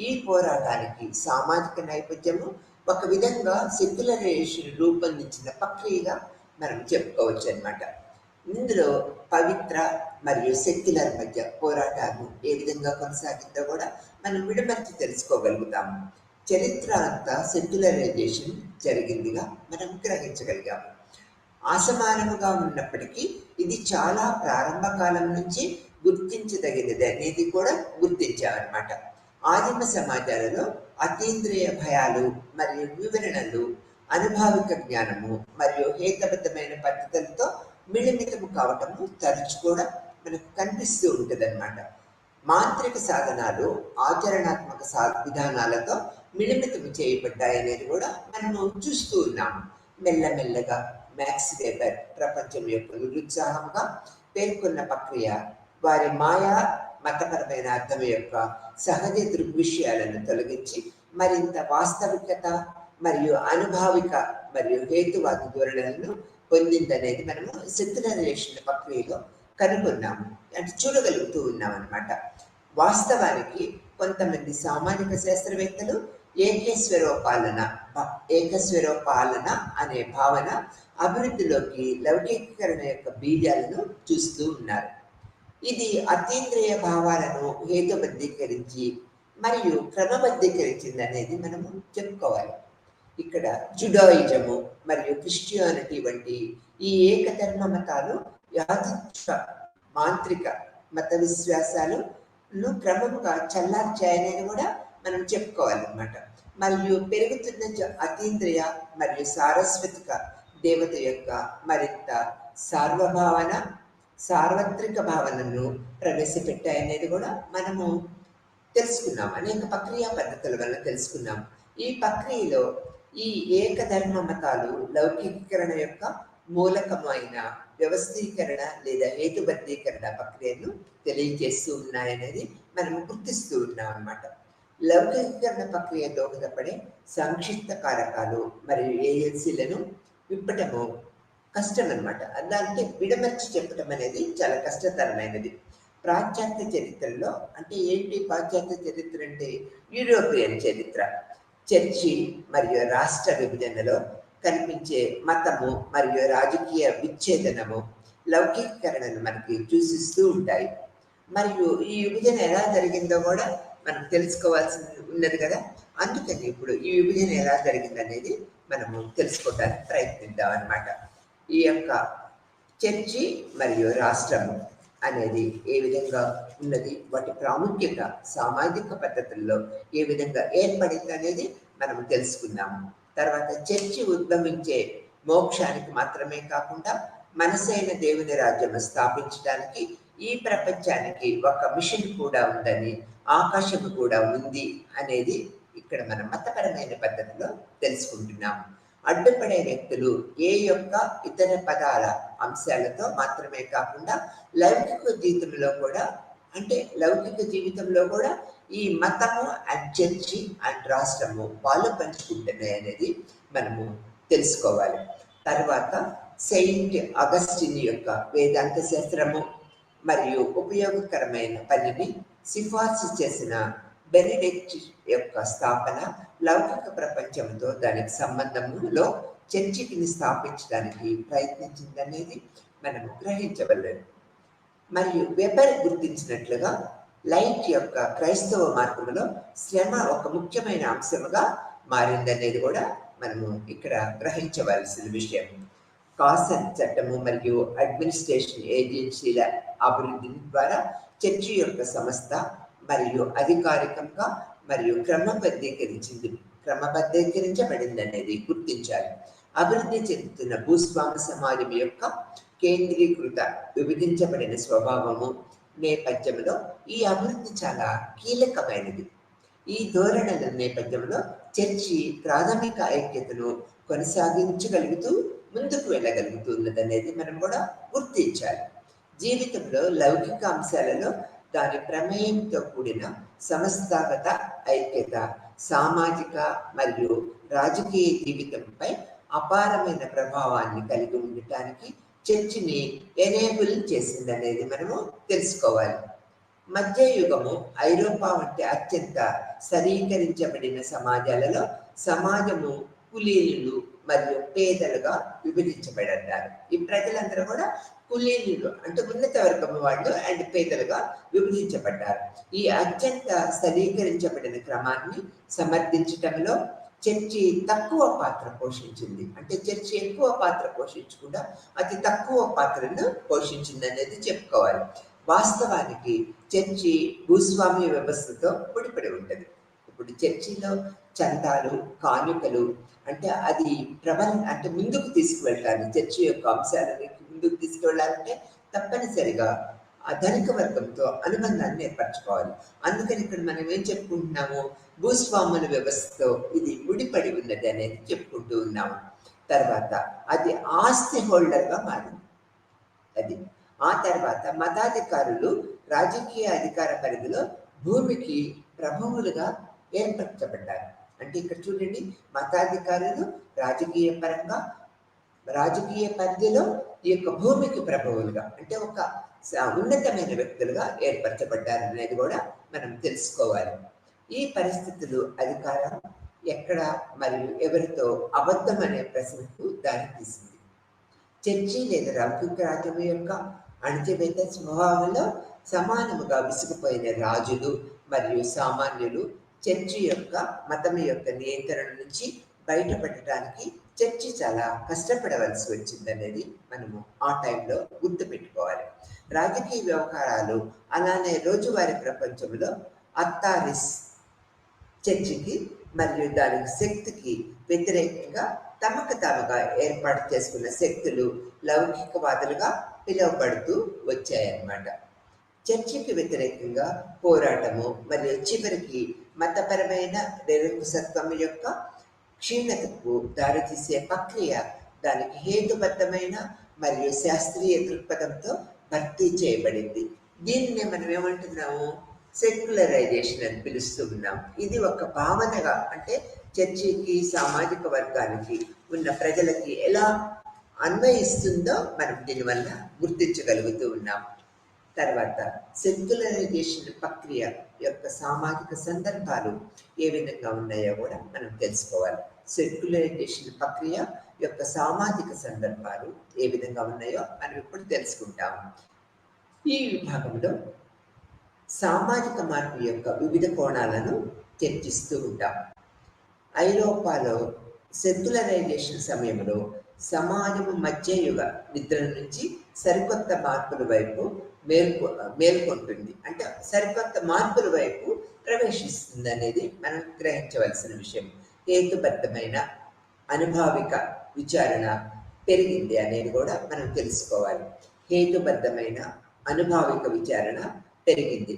ఈ పోరాటానికి సామాజిక నేపథ్యము ఒక విధంగా సెక్యులరైజేషన్ రూపొందించిన ప్రక్రియగా మనం చెప్పుకోవచ్చు అన్నమాట. ఇందులో పవిత్ర మరియు సెక్యులర్ మధ్య పోరాటాలు ఏ విధంగా కొనసాగిందో కూడా మనం విడమర్చి తెలుసుకోగలుగుతాము. చరిత్ర అంతా సెక్యులరైజేషన్ జరిగిందిగా మనం గ్రహించగలిగాము. అసమానముగా ఉన్నప్పటికీ ఇది చాలా ప్రారంభ కాలం నుంచి గుర్తించదగినది అనేది కూడా గుర్తించామన్నమాట. ఆదిమ సమాజాలలో అతీంద్రియ భయాలు మరియు వివరణలు, అనుభావిక జ్ఞానము మరియు హేతుబద్ధమైన పద్ధతులతో మిళిమితము కావటము తరచు కూడా మనకు కనిపిస్తూ ఉంటుంది అన్నమాట. మాంత్రిక సాధనాలు ఆచరణాత్మక విధానాలతో మిళిమితము చేయబడ్డాయనేది కూడా మనము చూస్తూ ఉన్నాము. మెల్లమెల్లగా మ్యాక్స్ వెబర్ ప్రపంచం యొక్క నిరుత్సాహంగా పేర్కొన్న ప్రక్రియ వారి మాయా మతపరమైన అర్థం యొక్క సహజ దృగ్విషయాలను తొలగించి మరింత వాస్తవికత మరియు అనుభావిక మరియు హేతువాద ధోరణులను పొందిందనేది మనము సెక్యులరైజేషన్ ప్రక్రియలో కనుగొన్నాము, అంటే చూడగలుగుతూ ఉన్నాం అన్నమాట. వాస్తవానికి కొంతమంది సామాజిక శాస్త్రవేత్తలు ఏకస్వరూపాలన అనే భావన అభివృద్ధిలోకి లౌకికీకరణ యొక్క బీజాలను చూస్తూ ఉన్నారు. ఇది అతీంద్రియ భావాలను హేతుబద్ధీకరించి మరియు క్రమబద్ధీకరించింది అనేది మనము చెప్పుకోవాలి. ఇక్కడ జుడాయిజము మరియు క్రిస్టియానిటీ వంటి ఈ ఏకధర్మ మతాలు యాదృచ్ఛిక మాంత్రిక మత విశ్వాసాలను క్రమముగా చల్లార్చాయనేది కూడా మనం చెప్పుకోవాలన్నమాట. మరియు పెరుగుతున్న అతీంద్రియ మరియు సారస్వతిక దేవత యొక్క మరింత సార్వత్రిక భావనను ప్రవేశపెట్టాయనేది కూడా మనము తెలుసుకున్నాం. అనేక ప్రక్రియ పద్ధతుల వల్ల తెలుసుకున్నాం. ఈ ప్రక్రియలో ఈ ఏకధర్మ మతాలు లౌకికీకరణ యొక్క మూలకమైన వ్యవస్థీకరణ లేదా హేతుబద్ధీకరణ ప్రక్రియను తెలియజేస్తూ ఉన్నాయనేది మనం గుర్తిస్తూ ఉన్నాం అన్నమాట. లౌకికీకరణ ప్రక్రియ దోహదపడే సంక్షిప్త కారకాలు మరియు ఏఎల్సీలను విప్పటము కష్టం అనమాట. దానికి విడమర్చి చెప్పడం అనేది చాలా కష్టతరమైనది. పాశ్చాత్య చరిత్రలో అంటే ఏంటి పాశ్చాత్య చరిత్ర అంటే యూరోపియన్ చరిత్ర. చర్చి మరియు రాష్ట్ర విభజనలో కనిపించే మతము మరియు రాజకీయ విచ్ఛేదనము లౌకికీకరణను మనకి సూచిస్తూ ఉంటాయి. మరియు ఈ విభజన ఎలా జరిగిందో కూడా మనం తెలుసుకోవాల్సి ఉన్నది కదా. అందుకని ఇప్పుడు ఈ విభజన ఎలా జరిగింది అనేది మనము తెలుసుకోవడానికి ప్రయత్నిద్దాం అన్నమాట. ఈ యొక్క చర్చి మరియు రాష్ట్రము అనేది ఏ విధంగా ఉన్నది, వాటి ప్రాముఖ్యత సామాజిక పద్ధతుల్లో ఏ విధంగా ఏర్పడింది అనేది మనం తెలుసుకుందాము. తర్వాత చర్చి ఉద్భవించే మోక్షానికి మాత్రమే కాకుండా మనసైన దేవుని రాజ్యం స్థాపించడానికి ఈ ప్రపంచానికి ఒక మిషన్ కూడా ఉందని, ఆకాశము కూడా ఉంది అనేది ఇక్కడ మనం మతపరమైన పద్ధతిలో తెలుసుకుంటున్నాము. అడ్డుపడే వ్యక్తులు ఏ యొక్క ఇతర పదాల అంశాలతో మాత్రమే కాకుండా లౌకిక జీవితంలో కూడా ఈ మతము అండ్ చర్చి అండ్ రాష్ట్రము వాళ్ళు పంచుకుంటున్నాయి అనేది మనము తెలుసుకోవాలి. తర్వాత సెయింట్ అగస్టిన్ యొక్క వేదాంత శాస్త్రము మరియు ఉపయోగకరమైన పనిని సిఫార్సు చేసిన బెనిడిక్ట్ యొక్క స్థాపన లౌకిక ప్రపంచంతో దానికి సంబంధంలో చర్చిని స్థాపించడానికి ప్రయత్నించిందనేది మనము గ్రహించవలేదు. మరియు వెబర్ గుర్తించినట్లుగా లైట్ యొక్క క్రైస్తవ మార్గంలో శ్రమ ఒక ముఖ్యమైన అంశముగా మారిందనేది కూడా మనము ఇక్కడ గ్రహించవలసిన విషయం. కాసన్ చట్టము మరియు అడ్మినిస్ట్రేషన్ ఏజెన్సీల అభివృద్ధి ద్వారా చర్చి యొక్క సంస్థ మరియు అధికారికంగా మరియు క్రమబద్ధీకరించబడింది అనేది గుర్తించాలి. అభివృద్ధి చెందుతున్న భూస్వామి సమాజం యొక్క కేంద్రీకృత విభజించబడిన స్వభావము నేపథ్యంలో ఈ అభివృద్ధి చాలా కీలకమైనది. ఈ ధోరణుల నేపథ్యంలో చర్చి ప్రాథమిక ఐక్యతను కొనసాగించగలుగుతూ ముందుకు వెళ్ళగలుగుతున్నదనేది మనం కూడా గుర్తించాలి. జీవితంలో లౌకిక అంశాలలో దాని ప్రమేయంతో కూడిన సంస్థాగత ఐక్యత సామాజిక మరియు రాజకీయ జీవితంపై అపారమైన ప్రభావాన్ని కలిగి ఉండటానికి చర్చిని ఎనేబుల్ చేసిందనేది మనము తెలుసుకోవాలి. మధ్యయుగము ఐరోపా వంటి అత్యంత స్థిరీకరించబడిన సమాజాలలో సమాజము కులీనులు మరియు పేదలుగా విభజించబడ్డారు. ఈ ప్రజలందరూ కూడా కులీనులు అంటే ఉన్నత వర్గం వాళ్ళు అండ్ పేదలుగా విభజించబడ్డారు. ఈ అత్యంత స్థిరీకరించబడిన క్రమాన్ని సమర్థించటంలో చర్చి తక్కువ పాత్ర పోషించింది. అంటే చర్చి ఎక్కువ పాత్ర పోషించకుండా అతి తక్కువ పాత్రను పోషించింది అనేది చెప్పుకోవాలి. వాస్తవానికి చర్చి భూస్వామ్య వ్యవస్థతో ముడిపడి ఉంటుంది. ఇప్పుడు చర్చిలో చందాలు కానుకలు అంటే అది అంటే ముందుకు తీసుకువెళ్ళాలి. చర్చి యొక్క అంశాలని ముందుకు తీసుకువెళ్ళాలంటే తప్పనిసరిగా ఆ ధనిక వర్గంతో అనుబంధాన్ని ఏర్పరచుకోవాలి. అందుకని ఇక్కడ మనం ఏం చెప్పుకుంటున్నాము, భూస్వాముల వ్యవస్థతో ఇది ముడిపడి ఉన్నది అనేది చెప్పుకుంటూ ఉన్నాము. తర్వాత అది ఆస్తి హోల్డర్గా మారింది. అది ఆ తర్వాత మతాధికారులు రాజకీయ అధికార పరిధిలో భూమికి ప్రభువులుగా ఏర్పరచబడ్డారు. అంటే ఇక్కడ చూడండి, మతాధికారులు రాజకీయ పరిధిలో ఈ యొక్క భూమికి ప్రభువులుగా అంటే ఒక ఉన్నతమైన వ్యక్తులుగా ఏర్పరచబడ్డారు అనేది కూడా మనం తెలుసుకోవాలి. ఈ పరిస్థితులు అధికారం ఎక్కడ మరియు ఎవరితో అబద్ధం అనే ప్రశ్నకు దారితీసింది. చర్చి లేదా లౌకిక రాజ్యం యొక్క అణచివేత స్వభావంలో సమానముగా విసిగిపోయిన రాజులు మరియు సామాన్యులు చర్చి యొక్క మతం యొక్క నియంత్రణ నుంచి బయటపడటానికి చర్చి చాలా కష్టపడవలసి వచ్చిందనేది మనము ఆ టైంలో గుర్తుపెట్టుకోవాలి. రాజకీయ వ్యవహారాలు అలానే రోజువారీ ప్రపంచంలో అత్తారిస్ చర్చికి మరియు దాని శక్తికి వ్యతిరేకంగా తమకు తాముగా ఏర్పాటు చేసుకున్న శక్తులు లౌకికవాదులుగా పిలువబడుతూ వచ్చాయన్నమాట. చర్చికి వ్యతిరేకంగా పోరాటము మరియు చివరికి మతపరమైన నిరంకుశత్వం యొక్క క్షీణతకు దారితీసే ప్రక్రియ దానికి హేతుబద్ధమైన మరియు శాస్త్రీయ దృక్పథంతో భర్తీ చేయబడింది. దీనిని మనం ఏమంటున్నాము, సెక్యులరైజేషన్ అని పిలుస్తూ ఉన్నాం. ఇది ఒక భావనగా అంటే చర్చికి సామాజిక వర్గానికి ఉన్న ప్రజలకి ఎలా అన్వయిస్తుందో మనం దీనివల్ల గుర్తించగలుగుతూ ఉన్నాం. తర్వాత సెక్యులరైజేషన్ ప్రక్రియ యొక్క సామాజిక సందర్భాలు ఏ విధంగా ఉన్నాయో కూడా మనం తెలుసుకోవాలి. సెక్యులరైజేషన్ ప్రక్రియ యొక్క సామాజిక సందర్భాలు ఏ విధంగా ఉన్నాయో మనం ఇప్పుడు తెలుసుకుంటాము. ఈ విభాగంలో సామాజిక మార్పు యొక్క వివిధ కోణాలను చర్చిస్తూ ఉంటాం. ఐరోపాలో సెక్యులరైజేషన్ సమయంలో సమాజము మధ్యయుగ నిద్ర నుంచి సరికొత్త మార్పుల వైపు మేల్కొంటుంది. అంటే సరికొత్త మార్పుల వైపు ప్రవేశిస్తుంది అనేది మనం గ్రహించవలసిన విషయం. హేతుబద్ధమైన అనుభావిక విచారణ పెరిగింది అనేది కూడా మనం తెలుసుకోవాలి. హేతుబద్ధమైన అనుభావిక విచారణ పెరిగింది.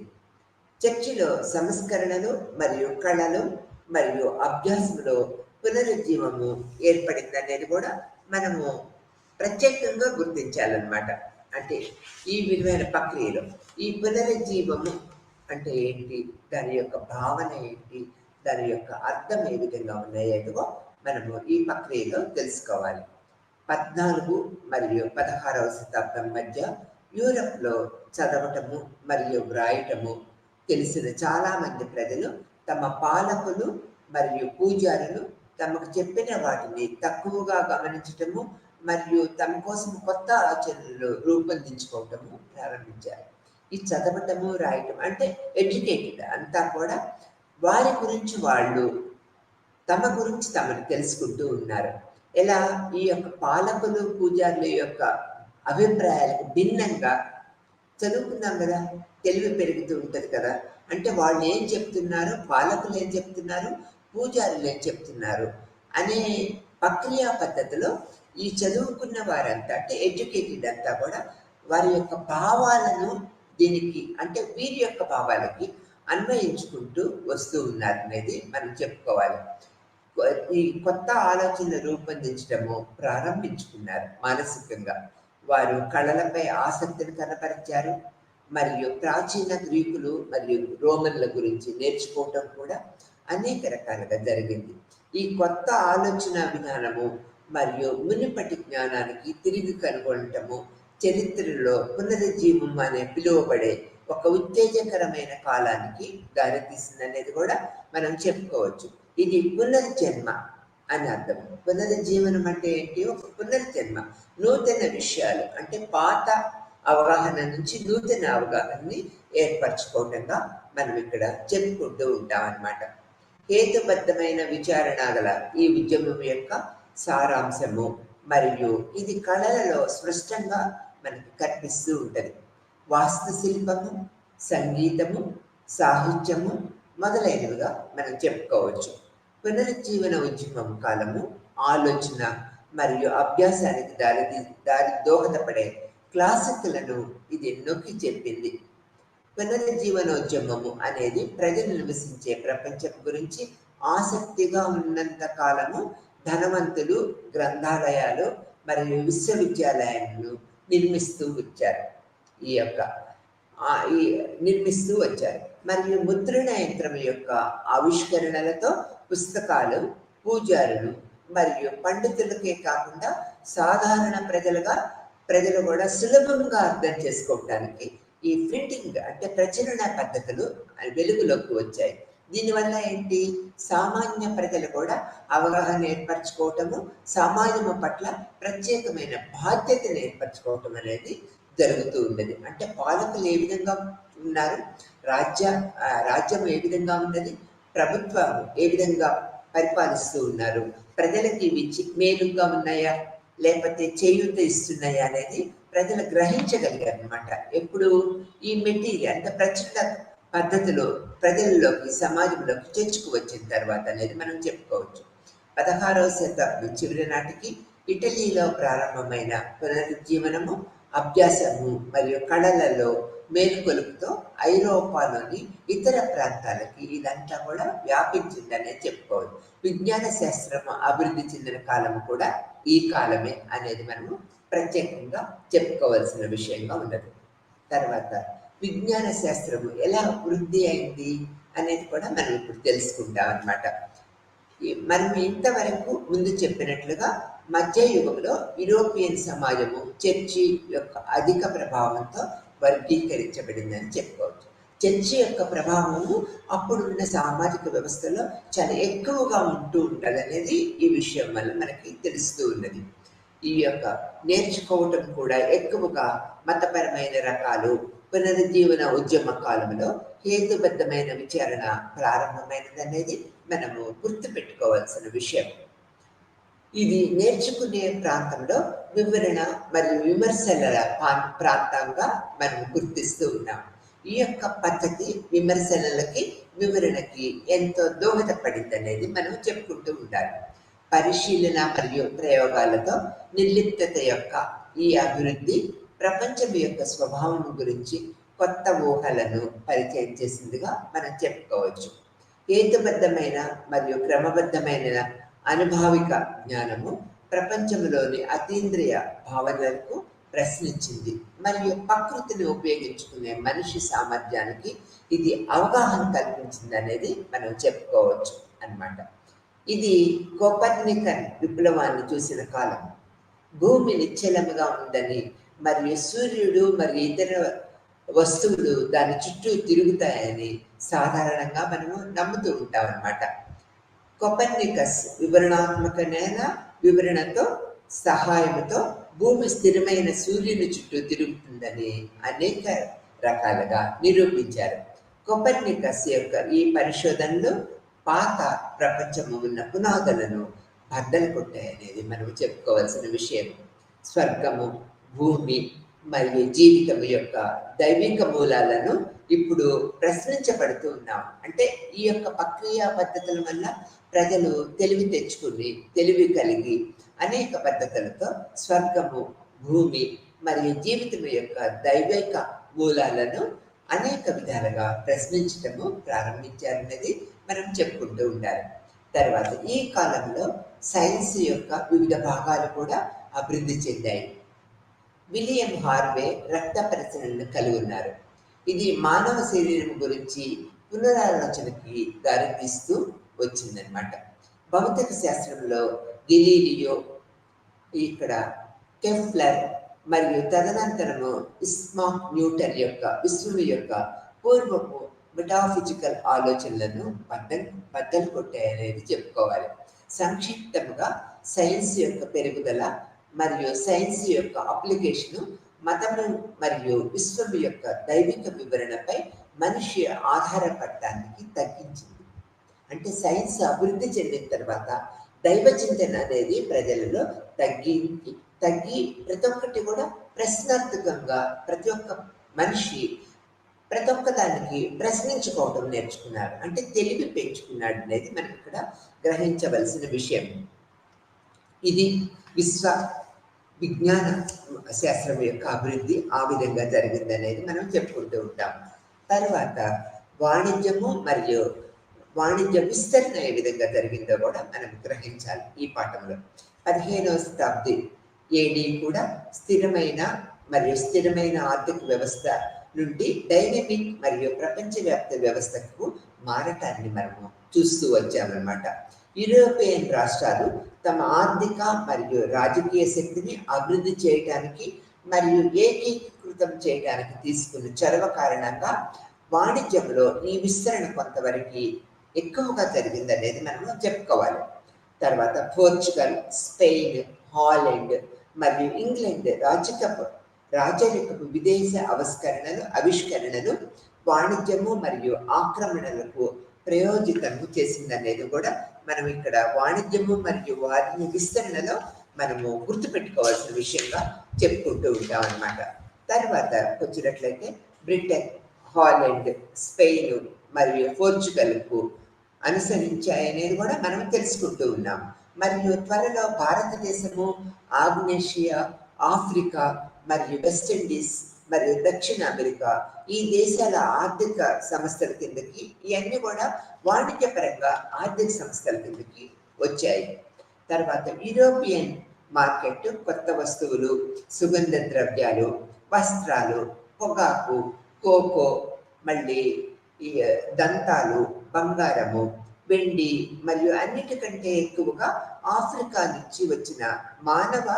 చర్చిలో సంస్కరణలు మరియు కళలు మరియు అభ్యాసంలో పునరుజ్జీవము ఏర్పడిందనేది కూడా మనము ప్రత్యేకంగా గుర్తించాలన్నమాట. అంటే ఈ విధమైన ప్రక్రియలో ఈ పునరుజ్జీవము అంటే ఏంటి, దాని యొక్క భావన ఏంటి, దాని యొక్క అర్థం ఏ విధంగా ఉన్నాయో మనము ఈ ప్రక్రియలో తెలుసుకోవాలి. 14 మరియు 16వ శతాబ్దం మధ్య యూరప్లో చదవటము మరియు వ్రాయటము తెలిసిన చాలామంది ప్రజలు తమ పాలకులు మరియు పూజారులు తమకు చెప్పిన వాటిని తక్కువగా గమనించటము మరియు తమ కోసం కొత్త ఆచరణలు రూపొందించుకోవటము ప్రారంభించారు. ఈ చదవటము రాయటం అంటే ఎడ్యుకేటెడ్ అంతా కూడా వారి గురించి వాళ్ళు తమ గురించి తమను తెలుసుకుంటూ ఉన్నారు. ఎలా ఈ యొక్క పాలకులు పూజారుల యొక్క అభిప్రాయాలకు భిన్నంగా చదువుకున్నాం కదా, తెలివి పెరుగుతూ ఉంటుంది కదా. అంటే వాళ్ళు ఏం చెప్తున్నారు, పాలకులు ఏం చెప్తున్నారు, పూజారులు ఏం చెప్తున్నారు అనే ప్రక్రియ పద్ధతిలో ఈ చదువుకున్న వారంతా అంటే ఎడ్యుకేటెడ్ అంతా కూడా వారి యొక్క భావాలను దీనికి అంటే వీరి యొక్క భావాలకి అన్వయించుకుంటూ వస్తూ ఉన్నారు అనేది మనం చెప్పుకోవాలి. ఈ కొత్త ఆలోచనలు రూపొందించడము ప్రారంభించుకున్నారు. మానసికంగా వారు కళలపై ఆసక్తిని కనపరిచారు మరియు ప్రాచీన గ్రీకులు మరియు రోమన్ల గురించి నేర్చుకోవటం కూడా అనేక రకాలుగా జరిగింది. ఈ కొత్త ఆలోచన విధానము మరియు మునుపటి జ్ఞానానికి తిరిగి కనుగొనటము చరిత్రలో పునరుజ్జీవం అనే పిలువబడే ఒక ఉత్తేజకరమైన కాలానికి దారితీసిందనేది కూడా మనం చెప్పుకోవచ్చు. ఇది పునర్జన్మ అని అర్థం. పునరుజ్జీవనం అంటే ఏంటి, ఒక పునర్జన్మ, నూతన విషయాలు అంటే పాత అవగాహన నుంచి నూతన అవగాహనని ఏర్పరచుకోవటంగా మనం ఇక్కడ చెప్పుకుంటూ ఉంటాం అన్నమాట. హేతుబద్ధమైన విచారణ గల ఈ ఉద్యమం యొక్క సారాంశము మరియు ఇది కళలలో స్పష్టంగా మనకి కనిపిస్తూ ఉంటుంది. వాస్తుశిల్పము, సంగీతము, సాహిత్యము మొదలైనవిగా మనం చెప్పుకోవచ్చు. పునరుజ్జీవన ఉద్యమం కాలము ఆలోచన మరియు అభ్యాసానికి దారి దోహదపడే క్లాసిక్లను ఇది నొక్కి చెప్పింది. పునరుజ్జీవనోద్యమము అనేది ప్రజలు నివసించే ప్రపంచం గురించి ఆసక్తిగా ఉన్నంత కాలము ధనవంతులు గ్రంథాలయాలు మరియు విశ్వవిద్యాలయాలను నిర్మిస్తూ వచ్చారు. నిర్మిస్తూ వచ్చారు మరియు ముద్రణ యంత్రం యొక్క ఆవిష్కరణలతో పుస్తకాలు పూజారులు మరియు పండితులకే కాకుండా సాధారణ ప్రజలు కూడా సులభంగా అర్థం చేసుకోవడానికి ఈ ప్రింటింగ్ అంటే ప్రచురణ పద్ధతులు వెలుగులోకి వచ్చాయి. దీనివల్ల ఏంటి, సామాన్య ప్రజలు కూడా అవగాహన ఏర్పరచుకోవటము, సమాజము పట్ల ప్రత్యేకమైన బాధ్యతను ఏర్పరచుకోవటం అనేది జరుగుతూ ఉన్నది. అంటే పాలకులు ఏ విధంగా ఉన్నారు, రాజ్యం ఏ విధంగా ఉన్నది, ప్రభుత్వం ఏ విధంగా పరిపాలిస్తూ ఉన్నారు, ప్రజలకి ఇవి మేలుగా ఉన్నాయా లేకపోతే చేయూత ఇస్తున్నాయా అనేది ప్రజలు గ్రహించగలిగారు అనమాట. ఎప్పుడు ఈ మెటీరియల్ అంటే ప్రచురణ పద్ధతిలో ప్రజల్లోకి సమాజంలోకి చర్చకు వచ్చిన తర్వాత అనేది మనం చెప్పుకోవచ్చు. 16వ శతాబ్దం చివరి నాటికి ఇటలీలో ప్రారంభమైన పునరుజ్జీవనము అభ్యాసము మరియు కళలలో మేలుకొలుపుతో ఐరోపాలోని ఇతర ప్రాంతాలకి ఇదంతా కూడా వ్యాపించిందనే చెప్పుకోవచ్చు. విజ్ఞాన శాస్త్రం అభివృద్ధి చెందిన కాలం కూడా ఈ కాలమే అనేది మనము ప్రత్యేకంగా చెప్పుకోవాల్సిన విషయంగా ఉన్నది. తర్వాత విజ్ఞాన శాస్త్రము ఎలా వృద్ధి అయింది అనేది కూడా మనం ఇప్పుడు తెలుసుకుంటాం అన్నమాట. మనం ఇంతవరకు ముందు చెప్పినట్లుగా మధ్యయుగంలో యూరోపియన్ సమాజము చర్చి యొక్క అధిక ప్రభావంతో వర్గీకరించబడిందని చెప్పుకోవచ్చు. చర్చి యొక్క ప్రభావము అప్పుడున్న సామాజిక వ్యవస్థలో చాలా ఎక్కువగా ఉంటూ ఉంటుంది అనేది ఈ విషయం వల్ల మనకి తెలుస్తూ ఉన్నది. ఈ యొక్క నేర్చుకోవటం కూడా ఎక్కువగా మతపరమైన రకాలు పునరుజ్జీవన ఉద్యమ కాలంలో హేతుబద్ధమైన విచారణ ప్రారంభమైనది అనేది మనము గుర్తుపెట్టుకోవాల్సిన విషయం. ఇది నేర్చుకునే ప్రాంతంలో వివరణ మరియు విమర్శల ప్రాంతంగా మనం గుర్తిస్తూ ఉన్నాం. ఈ యొక్క పద్ధతి విమర్శలకి వివరణకి ఎంతో దోహదపడింది అనేది మనం చెప్పుకుంటూ ఉండాలి. పరిశీలన మరియు ప్రయోగాలతో నిర్లిప్తత యొక్క ఈ అభివృద్ధి ప్రపంచం యొక్క స్వభావం గురించి కొత్త ఊహలను పరిచయం చేసిందిగా మనం చెప్పుకోవచ్చు. హేతుబద్ధమైన మరియు క్రమబద్ధమైన అనుభావిక జ్ఞానము ప్రపంచంలోని అతీంద్రియ భావనలకు ప్రశ్నించింది మరియు ప్రకృతిని ఉపయోగించుకునే మనిషి సామర్థ్యానికి ఇది అవగాహన కల్పించింది అనేది మనం చెప్పుకోవచ్చు అన్నమాట. ఇది కోపర్నికన్ విప్లవాన్ని చూసిన కాలం. భూమి నిశ్చలముగా ఉందని మరియు సూర్యుడు మరియు ఇతర వస్తువులు దాని చుట్టూ తిరుగుతాయని సాధారణంగా మనము నమ్ముతూ ఉంటాం అన్నమాట. కోపర్నికస్ వివరణాత్మకమైన వివరణతో సహాయంతో భూమి స్థిరమైన సూర్యుని చుట్టూ తిరుగుతుందని అనేక రకాలుగా నిరూపించారు. కోపర్నికస్ యొక్క ఈ పరిశోధనలు పాత ప్రపంచము ఉన్న పునాదులను బద్దలు కొట్టాయనేది మనం చెప్పుకోవాల్సిన విషయం. స్వర్గము, భూమి మరియు జీవితం యొక్క దైవిక మూలాలను ఇప్పుడు ప్రశ్నించబడుతూ ఉన్నాం. అంటే ఈ యొక్క ప్రక్రియ పద్ధతుల వల్ల ప్రజలు తెలివి తెచ్చుకుని తెలివి కలిగి అనేక పద్ధతులతో స్వర్గము, భూమి మరియు జీవితం యొక్క దైవిక మూలాలను అనేక విధాలుగా ప్రశ్నించటము ప్రారంభించారనేది మనం చెప్పుకుంటూ ఉండాలి. తర్వాత ఈ కాలంలో సైన్స్ యొక్క వివిధ భాగాలు కూడా అభివృద్ధి చెందాయి. విలియం హార్వే రక్త పరిశీలనను కలిగి ఉన్నారు. ఇది మానవ శరీరం గురించి పునరాలోచనకి దారితీస్తూ వచ్చిందనమాట. భౌతిక శాస్త్రంలో గెలీలియో, ఇక్కడ కెప్లర్ మరియు తదనంతరము ఇస్మాక్ న్యూటన్ యొక్క విశ్వము యొక్క పూర్వపు మెటాఫిజికల్ ఆలోచనలను బద్దలు కొట్టాయనేది చెప్పుకోవాలి. సంక్షిప్తంగా సైన్స్ యొక్క పెరుగుదల మరియు సైన్స్ యొక్క అప్లికేషను మతము మరియు విశ్వం యొక్క దైవిక వివరణపై మనిషి ఆధారపడటానికి తగ్గించింది. అంటే సైన్స్ అభివృద్ధి చెందిన తర్వాత దైవ చింతన అనేది ప్రజలలో తగ్గి ప్రతి ఒక్కటి కూడా ప్రశ్నార్థకంగా ప్రతి ఒక్క మనిషి ప్రతి ఒక్క దానికి ప్రశ్నించుకోవడం నేర్చుకున్నాడు. అంటే తెలివి పెంచుకున్నాడు అనేది మనం ఇక్కడ గ్రహించవలసిన విషయం. ఇది విశ్వ విజ్ఞాన శాస్త్రం యొక్క అభివృద్ధి ఆ విధంగా జరిగింది అనేది మనం చెప్పుకుంటూ ఉంటాం. తర్వాత వాణిజ్యము మరియు వాణిజ్య విస్తరణ ఏ విధంగా జరిగిందో కూడా మనం గ్రహించాలి ఈ పాఠంలో. 15వ శతాబ్ది ఏడి కూడా స్థిరమైన ఆర్థిక వ్యవస్థ నుండి డైనమిక్ మరియు ప్రపంచవ్యాప్త వ్యవస్థకు మారటాన్ని మనము చూస్తూ వచ్చామన్నమాట. యూరోపియన్ రాష్ట్రాలు తమ ఆర్థిక మరియు రాజకీయ శక్తిని అభివృద్ధి చేయడానికి మరియు ఏకీకృతం చేయడానికి తీసుకున్న చొరవ కారణంగా వాణిజ్యంలో ఈ విస్తరణ కొంతవరకు ఎక్కువగా జరిగిందనేది మనము చెప్పుకోవాలి. తర్వాత పోర్చుగల్, స్పెయిన్, హాలండ్ మరియు ఇంగ్లాండ్ రాజరికపు విదేశ ఆవిష్కరణలు వాణిజ్యము మరియు ఆక్రమణలకు ప్రయోజితము చేసిందనేది కూడా మనం ఇక్కడ వాణిజ్యము మరియు వాణిజ్య విస్తరణలో మనము గుర్తుపెట్టుకోవాల్సిన విషయంగా చెప్పుకుంటూ ఉంటాం అన్నమాట. తర్వాత వచ్చినట్లయితే బ్రిటన్, హాలండ్, స్పెయిన్ మరియు పోర్చుగల్కు అనుసరించాయనేది కూడా మనం తెలుసుకుంటూ ఉన్నాం. మరియు త్వరలో భారతదేశము, ఆగ్నేషియా, ఆఫ్రికా మరియు వెస్టిండీస్ మరియు దక్షిణ అమెరికా ఈ దేశాల ఆర్థిక సంస్థల కిందకి ఇవన్నీ కూడా వాణిజ్యపరంగా ఆర్థిక సంస్థల కిందకి వచ్చాయి. తర్వాత యూరోపియన్ మార్కెట్ కొత్త వస్తువులు, సుగంధ ద్రవ్యాలు, వస్త్రాలు, పొగాకు, కోకో, మళ్ళీ ఈ దంతాలు, బంగారము, వెండి మరియు అన్నిటికంటే ఎక్కువగా ఆఫ్రికా నుంచి వచ్చిన మానవ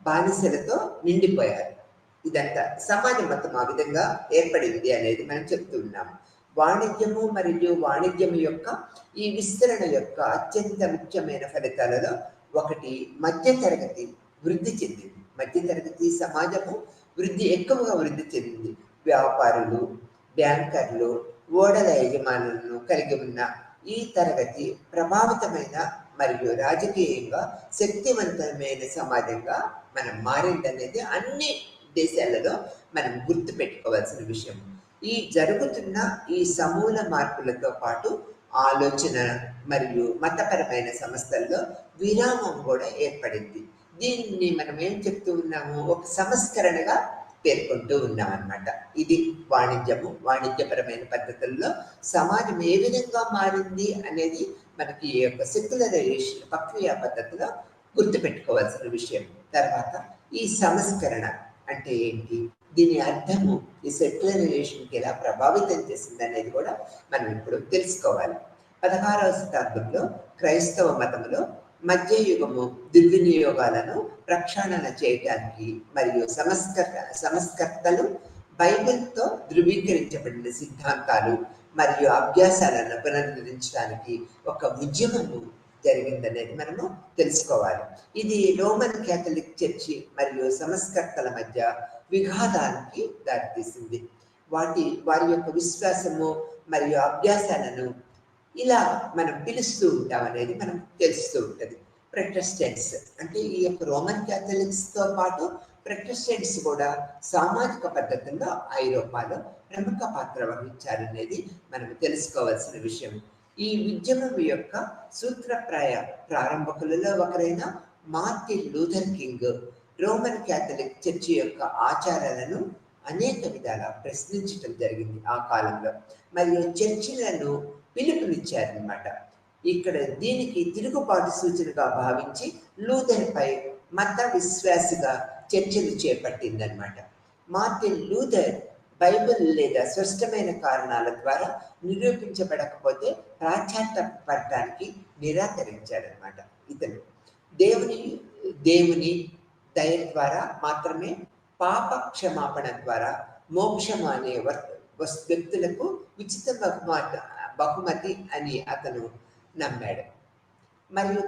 బానిసలతో నిండిపోయారు. ఇదంతా సమాజం మొత్తం ఆ విధంగా ఏర్పడింది అనేది మనం చెప్తున్నాము. వాణిజ్యము మరియు వాణిజ్యము యొక్క ఈ విస్తరణ యొక్క అత్యంత ముఖ్యమైన ఫలితాలలో ఒకటి మధ్యతరగతి వృద్ధి చెందింది. మధ్యతరగతి సమాజము ఎక్కువగా వృద్ధి చెందింది. వ్యాపారులు, బ్యాంకర్లు, ఓడల యజమానులను కలిగి ఉన్న ఈ తరగతి ప్రభావితమైన మరియు రాజకీయంగా శక్తివంతమైన సమాజంగా మనం మారిందనేది అన్ని దేశాలలో మనం గుర్తు పెట్టుకోవాల్సిన విషయం. ఈ జరుగుతున్న ఈ సమూల మార్పులతో పాటు ఆలోచన మరియు మతపరమైన సంస్థల్లో విరామం కూడా ఏర్పడింది. దీన్ని మనం ఏం చెప్తూ ఉన్నాము, ఒక సంస్కరణగా పేర్కొంటూ ఉన్నామన్నమాట. ఇది వాణిజ్యపరమైన పద్ధతుల్లో సమాజం ఏ విధంగా మారింది అనేది మనకి ఈ యొక్క సెక్యులరైజేషన్ ప్రక్రియ పద్ధతిలో గుర్తుపెట్టుకోవాల్సిన విషయం. తర్వాత ఈ సంస్కరణ అంటే ఏంటి, దీని అర్థము, ఈ సెక్యులరైజేషన్కి ఎలా ప్రభావితం చేసింది అనేది కూడా మనం ఇప్పుడు తెలుసుకోవాలి. 16వ శతాబ్దంలో క్రైస్తవ మతంలో మధ్యయుగము దుర్వినియోగాలను ప్రక్షాళన చేయటానికి మరియు సంస్కర్తలు బైబిల్తో ధృవీకరించబడిన సిద్ధాంతాలు మరియు అభ్యాసాలను పునరుద్ధరించడానికి ఒక ఉద్యమము జరిగిందనేది మనము తెలుసుకోవాలి. ఇది రోమన్ క్యాథలిక్ చర్చి మరియు సంస్కర్తల మధ్య విఘాతానికి దారితీసింది. వారి యొక్క విశ్వాసము మరియు అభ్యాసాలను ఇలా మనం పిలుస్తూ ఉంటాం అనేది మనం తెలుస్తూ ఉంటుంది. ప్రొటెస్టెంట్స్ అంటే ఈ యొక్క రోమన్ క్యాథలిక్స్తో పాటు ప్రొటెస్టెంట్స్ కూడా సామాజిక పద్ధతుల్లో ఐరోపాలో ప్రముఖ పాత్ర వహించారనేది మనం తెలుసుకోవాల్సిన విషయం. ఈ ఉద్యమం యొక్క సూత్రప్రాయ ప్రారంభకులలో ఒకరైన Martin Luther king Roman Catholic church యొక్క ఆచారాలను అనేక విధాల ప్రశ్నించడం జరిగింది ఆ కాలంలో, మరియు చర్చిలను పిలుపునిచ్చారనమాట. ఇక్కడ దీనికి తిరుగుబాటు సూచనగా భావించి లూథర్ పై మత విశ్వాసిగా చర్చలు చేపట్టిందనమాట. మార్టిన్ లూథర్ బైబిల్ లేదా స్పష్టమైన కారణాల ద్వారా నిరూపించబడకపోతే పాశ్చాత్తాపడటానికి నిరాకరించాడనమాట. ఇతను దేవుని దయ ద్వారా మాత్రమే పాప క్షమాపణ ద్వారా మోక్షం అనే వ్యక్తులకు ఉచిత బహుమతి అని అతను నమ్మాడు, మరియు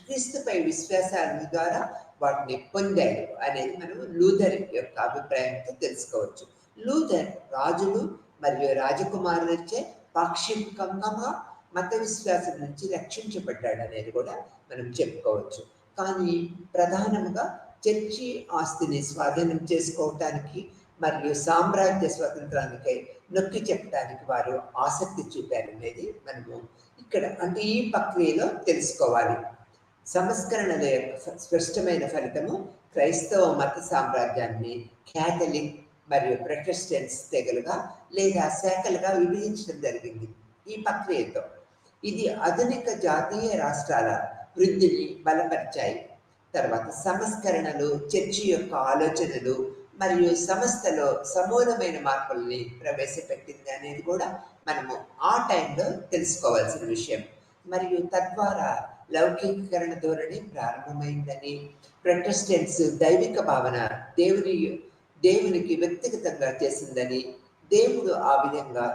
క్రీస్తుపై విశ్వాసాల ద్వారా వాటిని పొందాడు అనేది మనం లూథర్ యొక్క అభిప్రాయంతో తెలుసుకోవచ్చు. లూథర్ రాజులు మరియు రాజకుమారులచే పాక్షికంగా మత విశ్వాసం నుంచి రక్షించబడ్డాడు అనేది కూడా మనం చెప్పుకోవచ్చు. కానీ ప్రధానంగా చర్చి ఆస్తిని స్వాధీనం చేసుకోవటానికి మరియు సామ్రాజ్య స్వతంత్రానికై నొక్కి చెప్పడానికి వారు ఆసక్తి చూపారనేది మనము ఇక్కడ అంటే ఈ ప్రక్రియలో తెలుసుకోవాలి. సంస్కరణల యొక్క స్పష్టమైన ఫలితము క్రైస్తవ మత సామ్రాజ్యాన్ని క్యాథలిక్ మరియు ప్రొటెస్టెంట్స్ తెగలుగా లేదా శాఖలుగా విభజించడం జరిగింది. ఈ ప్రక్రియతో ఇది ఆధునిక జాతీయ రాష్ట్రాల వృద్ధిని బలపరిచాయి. తర్వాత సంస్కరణలు చర్చి యొక్క ఆలోచనలు మరియు సంస్థలో సమూలమైన మార్పుల్ని ప్రవేశపెట్టింది అనేది కూడా మనము ఆ టైంలో తెలుసుకోవాల్సిన విషయం. మరియు తద్వారా లౌకికీకరణ ధోరణి ప్రారంభమైందని, ప్రొటెస్టెంట్స్ దైవిక భావన దేవునికి వ్యక్తిగతంగా చేసిందని, దేవుడు ఆ విధంగా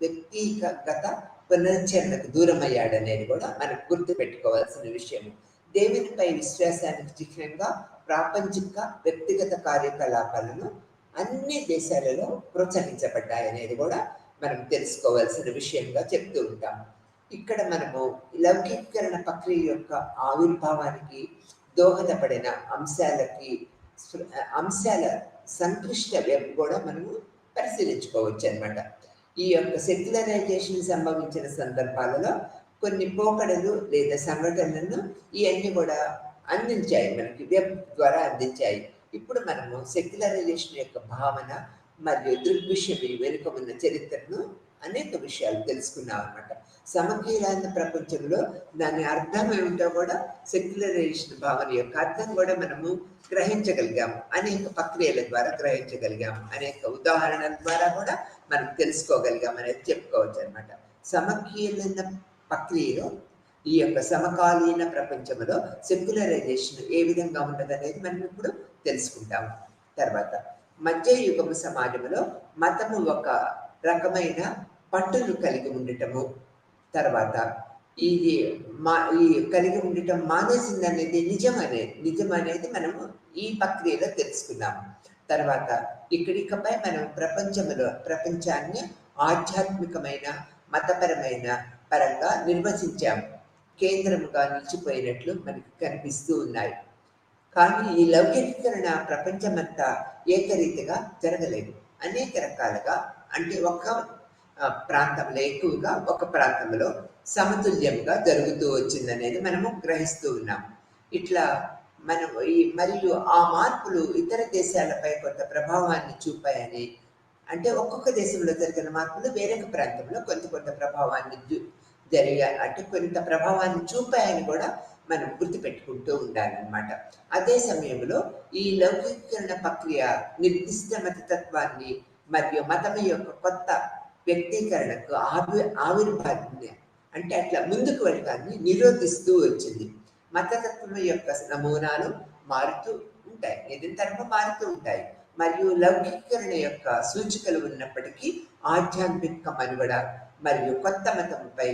వ్యక్తిగత పునశ్చరణకు దూరమయ్యాడనేది కూడా మనం గుర్తుపెట్టుకోవాల్సిన విషయం. దేవునిపై విశ్వాసానికి చిహ్నంగా ప్రాపంచిక వ్యక్తిగత కార్యకలాపాలను అన్ని దేశాలలో ప్రోత్సహించబడ్డాయనేది కూడా మనం తెలుసుకోవాల్సిన విషయంగా చెప్తూ ఉంటాం. ఇక్కడ మనము లౌకికీకరణ ప్రక్రియ యొక్క ఆవిర్భావానికి దోహదపడిన అంశాల సంక్లిష్ట వెబ్ కూడా మనము పరిశీలించుకోవచ్చు అనమాట. ఈ యొక్క సెక్యులరైజేషన్ సంభవించిన సందర్భాలలో కొన్ని పోకడలు లేదా సంఘటనలను ఇవన్నీ కూడా అందించాయి, మనకి వెబ్ ద్వారా అందించాయి. ఇప్పుడు మనము సెక్యులరైజేషన్ యొక్క భావన మరియు దృగ్విషయం వెనుక ఉన్న చరిత్రను అనేక విషయాలు తెలుసుకున్నాం అనమాట. సమకాలీన ప్రపంచంలో దాని అర్థం ఏమిటో కూడా సెక్యులరైజేషన్ భావన యొక్క అర్థం కూడా మనము గ్రహించగలిగాము, అనేక ప్రక్రియల ద్వారా గ్రహించగలిగాము, అనేక ఉదాహరణల ద్వారా కూడా మనం తెలుసుకోగలిగాం అనేది చెప్పుకోవచ్చు అనమాట. సమకాలీన ప్రక్రియలో ఈ యొక్క సమకాలీన ప్రపంచంలో సెక్యులరైజేషన్ ఏ విధంగా ఉన్నదనేది మనం ఇప్పుడు తెలుసుకుంటాము. తర్వాత మధ్యయుగము సమాజంలో మతము ఒక రకమైన పట్టును కలిగి ఉండటము, తర్వాత ఈ కలిగి ఉండటం మానేసింది అనేది నిజం అనేది మనము ఈ ప్రక్రియలో తెలుసుకున్నాము. తర్వాత ఇకపై మనం ప్రపంచాన్ని ఆధ్యాత్మికమైన మతపరమైన పరంగా నిర్వచించాము, కేంద్రముగా నిలిచిపోయినట్లు మనకు కనిపిస్తూ ఉన్నాయి. కానీ ఈ లౌకికీకరణ ప్రపంచమంతా ఏకరీతిగా జరగలేదు. అనేక రకాలుగా అంటే ఒక ప్రాంతంలో ఎక్కువగా ఒక ప్రాంతంలో సమతుల్యంగా జరుగుతూ వచ్చిందనేది మనము గ్రహిస్తూ ఉన్నాము. ఇట్లా మనం మరియు ఆ మార్పులు ఇతర దేశాలపై కొంత ప్రభావాన్ని చూపాయని, అంటే ఒక్కొక్క దేశంలో జరిగిన మార్పులు వేరొక ప్రాంతంలో కొంత ప్రభావాన్ని అంటే కొంత ప్రభావాన్ని చూపాయని కూడా మనం గుర్తుపెట్టుకుంటూ ఉండాలన్నమాట. అదే సమయంలో ఈ లౌకికీకరణ ప్రక్రియ నిర్దిష్ట మతతత్వాన్ని మరియు మతం యొక్క కొత్త వ్యక్తీకరణకు ఆవిర్భావాన్ని, అంటే అట్లా ముందుకు వెళ్ళడాన్ని నిరోధిస్తూ వచ్చింది. మతతత్వం యొక్క నమూనాలు మారుతూ ఉంటాయి, నిరంతరంగా మారుతూ ఉంటాయి. మరియు లౌకికీకరణ యొక్క సూచికలు ఉన్నప్పటికీ ఆధ్యాత్మిక మనుగడ మరియు కొత్త మతంపై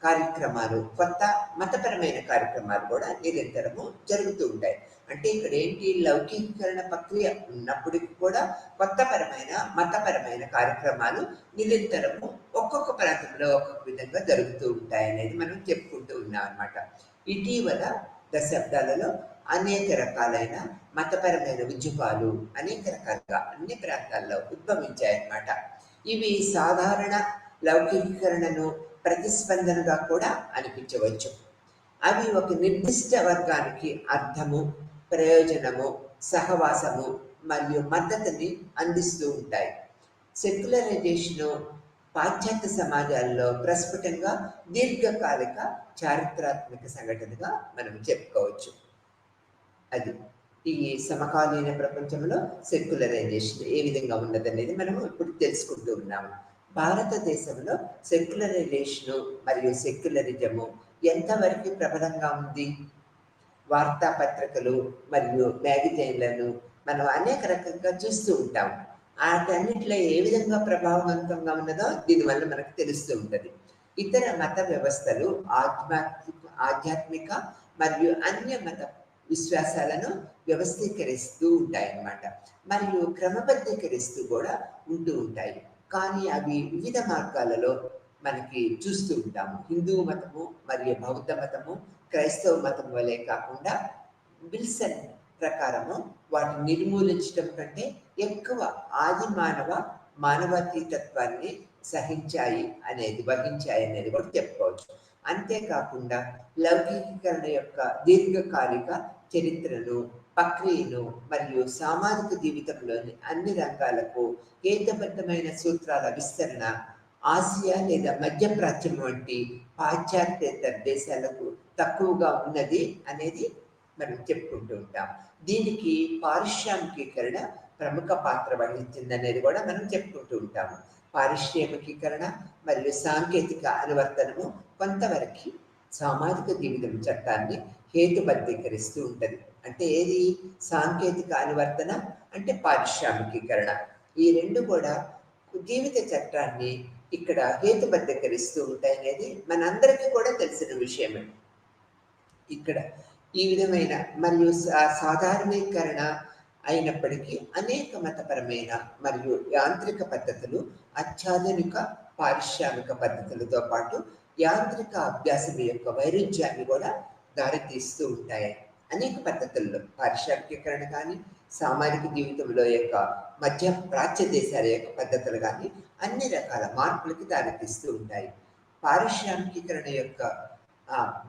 కార్యక్రమాలు, కొత్త మతపరమైన కార్యక్రమాలు కూడా నిరంతరము జరుగుతూ ఉంటాయి. అంటే ఇక్కడ ఏంటి, లౌకికీకరణ ప్రక్రియ ఉన్నప్పటికీ కూడా మతపరమైన కార్యక్రమాలు నిరంతరము ఒక్కొక్క ప్రాంతంలో ఒక్కొక్క విధంగా జరుగుతూ ఉంటాయి అనేది మనం చెప్పుకుంటూ ఉన్నాం అన్నమాట. ఇటీవల దశాబ్దాలలో అనేక రకాలైన మతపరమైన ఉద్యమాలు అనేక రకాలుగా అన్ని ప్రాంతాల్లో ఉద్భవించాయన్నమాట. ఇవి సాధారణ లౌకికీకరణను ప్రతిస్పందనగా కూడా అనిపించవచ్చు. అవి ఒక నిర్దిష్ట వర్గానికి అర్థము, ప్రయోజనము, సహవాసము మరియు మద్దతుని అందిస్తూ ఉంటాయి. సెక్యులరైజేషను పాశ్చాత్య సమాజాల్లో ప్రస్ఫుటంగా దీర్ఘకాలిక చారిత్రాత్మక సంఘటనగా మనం చెప్పుకోవచ్చు. అది ఈ సమకాలీన ప్రపంచంలో సెక్యులరైజేషన్ ఏ విధంగా ఉన్నదనేది మనము ఇప్పుడు తెలుసుకుంటూ ఉన్నాము. భారతదేశంలో సెక్యులరైజేషను మరియు సెక్యులరిజము ఎంతవరకు ప్రబలంగా ఉంది? వార్తాపత్రికలు మరియు మ్యాగజైన్లను మనం అనేక రకంగా చూస్తూ ఉంటాం. వాటన్నిటిలో ఏ విధంగా ప్రభావవంతంగా ఉన్నదో దీనివల్ల మనకు తెలుస్తూ ఉంటుంది. ఇతర మత వ్యవస్థలు ఆధ్యాత్మిక మరియు అన్య మత విశ్వాసాలను వ్యవస్థీకరిస్తూ ఉంటాయన్నమాట, మరియు క్రమబద్ధీకరిస్తూ కూడా ఉంటూ ఉంటాయి. కానీ అవి వివిధ మార్గాలలో మనకి చూస్తూ ఉంటాము. హిందూ మతము మరియు బౌద్ధ మతము క్రైస్తవ మతం వలె కాకుండా విల్సన్ ప్రకారము వాటిని నిర్మూలించడం కంటే ఎక్కువ ఆది మానవాతీతత్వాన్ని వహించాయి అనేది కూడా చెప్పుకోవచ్చు. అంతేకాకుండా లౌకికీకరణ యొక్క దీర్ఘకాలిక చరిత్రను, ప్రక్రియను మరియు సామాజిక జీవితంలోని అన్ని రంగాలకు హేతుబద్ధమైన సూత్రాల విస్తరణ ఆసియా లేదా మధ్యప్రాచ్యం వంటి పాశ్చాత్యేతర దేశాలకు తక్కువగా ఉన్నది అనేది మనం చెప్పుకుంటూ ఉంటాం. దీనికి పారిశ్రామికీకరణ ప్రముఖ పాత్ర వహించింది అనేది కూడా మనం చెప్పుకుంటూ ఉంటాము. పారిశ్రామికీకరణ మరియు సాంకేతిక అనువర్తనము కొంతవరకు సామాజిక జీవితం చట్టాన్ని హేతుబద్ధీకరిస్తూ ఉంటుంది. అంటే ఏది సాంకేతిక అనువర్తన అంటే పారిశ్రామికీకరణ, ఈ రెండు కూడా జీవిత చట్టాన్ని ఇక్కడ హేతుబద్ధీకరిస్తూ ఉంటాయి అనేది మనందరికీ కూడా తెలిసిన విషయమే. ఇక్కడ ఈ విధమైన మరియు సాధారణీకరణ అయినప్పటికీ అనేక మతపరమైన మరియు యాంత్రిక పద్ధతులు అత్యాధునిక పారిశ్రామిక పద్ధతులతో పాటు యాంత్రిక అభ్యాసం యొక్క వైరుధ్యాన్ని కూడా దారితీస్తూ ఉంటాయి. అనేక పద్ధతుల్లో పారిశ్రామికీకరణ కానీ, సామాజిక జీవితంలో యొక్క మధ్య ప్రాచ్య దేశాల యొక్క పద్ధతులు కానీ అన్ని రకాల మార్పులకి దారితీస్తూ ఉంటాయి. పారిశ్రామికీకరణ యొక్క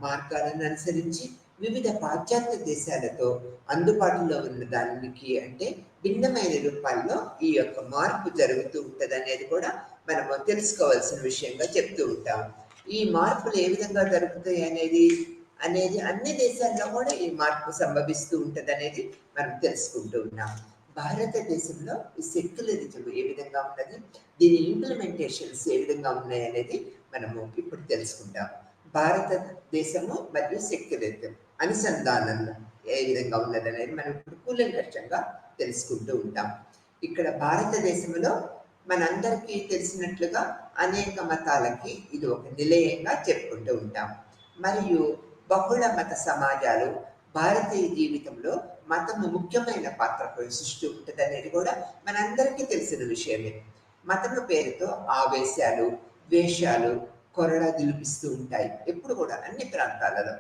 మార్గాలను అనుసరించి వివిధ పాశ్చాత్య దేశాలతో అందుబాటులో ఉన్న దానికి అంటే భిన్నమైన రూపాల్లో ఈ యొక్క మార్పు జరుగుతూ ఉంటుంది అనేది కూడా మనము తెలుసుకోవాల్సిన విషయంగా చెప్తూ ఉంటాం. ఈ మార్పులు ఏ విధంగా జరుగుతాయి అనేది అన్ని దేశాల్లో కూడా ఈ మార్పు సంభవిస్తూ ఉంటుంది అనేది మనం తెలుసుకుంటూ ఉన్నాం. భారతదేశంలో ఈ సెక్యులరిజం ఏ విధంగా ఉన్నది, దీని ఇంప్లిమెంటేషన్స్ ఏ విధంగా ఉన్నాయి అనేది మనము ఇప్పుడు తెలుసుకుంటాం. భారతదేశము మరియు సెక్యులరిజం అనుసంధానం ఏ విధంగా ఉన్నది అనేది మనం ఇప్పుడు కూలంకషంగా తెలుసుకుంటూ ఉంటాం. ఇక్కడ భారతదేశంలో మనందరికీ తెలిసినట్లుగా అనేక మతాలకి ఇది ఒక నిలయంగా చెప్పుకుంటూ ఉంటాం. మరియు బహుళ మత సమాజాలు భారతీయ జీవితంలో మతము ముఖ్యమైన పాత్ర పోషిస్తూ ఉంటుంది అనేది కూడా మనందరికీ తెలిసిన విషయమే. మతము పేరుతో ఆవేశాలు, ద్వేషాలు కొరడా దిలిపిస్తూ ఉంటాయి ఎప్పుడు కూడా అన్ని ప్రాంతాలలో.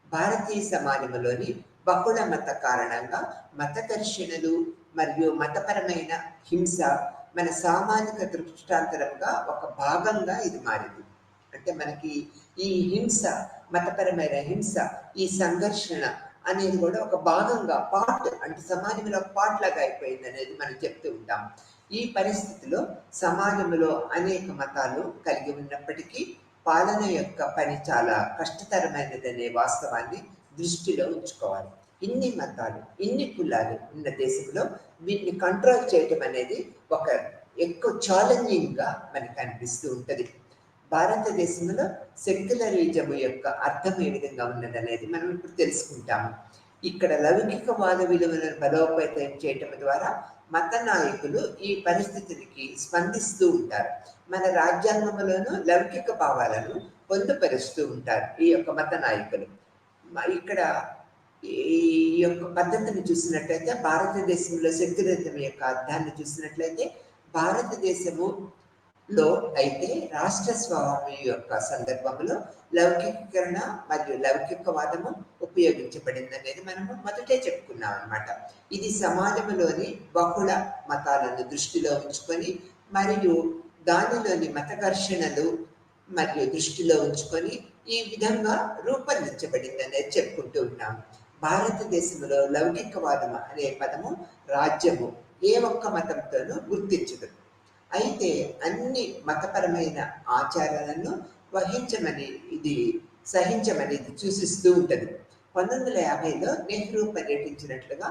భారతీయ సమాజంలోని బహుళ మత కారణంగా మత ఘర్షణలు మరియు మతపరమైన హింస మన సామాజిక దృష్టాంతరంగా ఒక భాగంగా ఇది మారింది. అంటే మనకి ఈ హింస, మతపరమైన హింస, ఈ సంఘర్షణ అనేది కూడా ఒక భాగంగా పార్ట్, అంటే సమాజంలో ఒక పార్ట్ లాగా అయిపోయింది అనేది మనం చెప్తూ ఉంటాం. ఈ పరిస్థితిలో సమాజంలో అనేక మతాలు కలిగి ఉన్నప్పటికీ పాలన యొక్క పని చాలా కష్టతరమైనదనే వాస్తవాన్ని దృష్టిలో ఉంచుకోవాలి. ఇన్ని మతాలు, ఇన్ని కులాలు ఉన్న దేశంలో వీటిని కంట్రోల్ చేయటం అనేది ఒక ఎక్కువ ఛాలెంజింగ్గా మనకు అనిపిస్తూ ఉంటుంది. భారతదేశంలో సెక్యులరిజం యొక్క అర్థం ఏ విధంగా ఉన్నదనేది మనం ఇప్పుడు తెలుసుకుంటాము. ఇక్కడ లౌకికవాద విలువలను బలోపేతం చేయటం ద్వారా మత నాయకులు ఈ పరిస్థితికి స్పందిస్తూ ఉంటారు. మన రాజ్యాంగంలోనూ లౌకిక భావాలను పొందుపరుస్తూ ఉంటారు ఈ యొక్క మత నాయకులు. ఇక్కడ ఈ యొక్క పద్ధతిని చూసినట్లయితే, భారతదేశంలో సెక్యులరిజం యొక్క అర్థాన్ని చూసినట్లయితే, భారతదేశములో అయితే రాష్ట్ర స్వామ్యం యొక్క సందర్భంలో లౌకికీకరణ మరియు లౌకికవాదము ఉపయోగించబడింది అనేది మనము మొదటే చెప్పుకున్నాం అనమాట. ఇది సమాజంలోని బహుళ మతాలను దృష్టిలో ఉంచుకొని మరియు దానిలోని మత ఘర్షణలు మరియు దృష్టిలో ఉంచుకొని ఈ విధంగా రూపొందించబడింది అనేది చెప్పుకుంటూ ఉన్నాం. భారతదేశంలో లౌకికవాదం అనే పదము రాజ్యము ఏ ఒక్క మతంతోనూ గుర్తించదు. అయితే అన్ని మతపరమైన ఆచారాలను సహించమని ఇది సూచిస్తూ ఉంటుంది. 1950లో నెహ్రూ పర్యటించినట్లుగా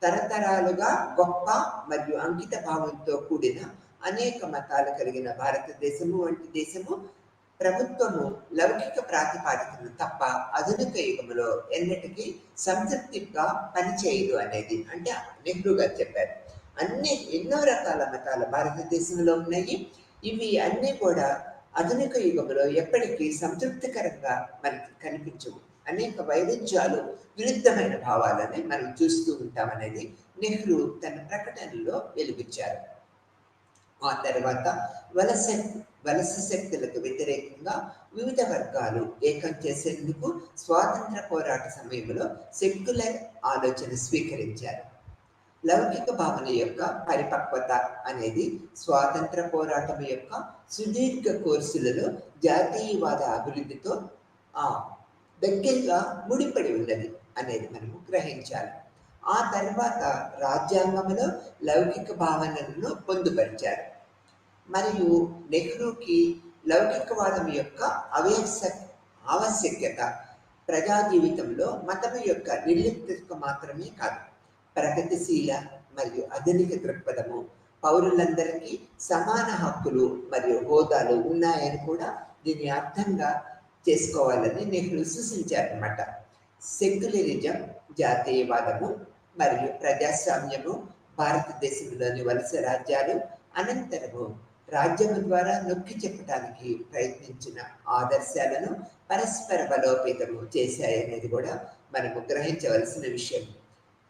తరతరాలుగా గొప్ప మరియు అంకిత భావంతో కూడిన అనేక మతాలు కలిగిన భారతదేశము వంటి దేశము ప్రభుత్వము లౌకిక ప్రాతిపాదికను తప్ప ఆధునిక యుగంలో ఎన్నటికీ సంతృప్తిగా పనిచేయదు అనేది, అంటే నెహ్రూ గారు చెప్పారు. ఎన్నో రకాల మతాలు భారతదేశంలో ఉన్నాయి. ఇవి అన్నీ కూడా ఆధునిక యుగంలో ఎప్పటికీ సంతృప్తికరంగా మనకి కనిపించవు. అనేక వైరుధ్యాలు, విరుద్ధమైన భావాలని మనం చూస్తూ ఉంటామనేది నెహ్రూ తన ప్రకటనలో వెలిగించారు. ఆ తర్వాత వలస శక్తులకు వ్యతిరేకంగా వివిధ వర్గాలు ఏకం చేసేందుకు స్వాతంత్ర పోరాట సమయంలో సెక్యులర్ ఆలోచన స్వీకరించారు. లౌకిక భావన యొక్క పరిపక్వత అనేది స్వాతంత్ర పోరాటం యొక్క సుదీర్ఘ కోర్సులలో జాతీయవాద అభివృద్ధితో దగ్గరగా ముడిపడి ఉన్నది అనేది మనము గ్రహించాలి. ఆ తర్వాత రాజ్యాంగంలో లౌకిక భావనలను పొందుపరిచారు. మరియు నెహ్రూకి లౌకికవాదం యొక్క ఆవశ్యకత ప్రజా జీవితంలో మతం యొక్క నిర్లిప్తత మాత్రమే కాదు, ప్రగతిశీల మరియు ఆధునిక దృక్పథము, పౌరులందరికీ సమాన హక్కులు మరియు హోదాలు ఉన్నాయని కూడా దీన్ని అర్థంగా చేసుకోవాలని నెహ్రూ సూచించారన్నమాట. సెక్యులరిజం, జాతీయవాదము మరియు ప్రజాస్వామ్యము భారతదేశంలోని వలస రాజ్యాలు అనంతరము రాజ్యము ద్వారా నొక్కి చెప్పడానికి ప్రయత్నించిన ఆదర్శాలను పరస్పర బలోపేతము చేశాయనేది కూడా మనము గ్రహించవలసిన విషయం.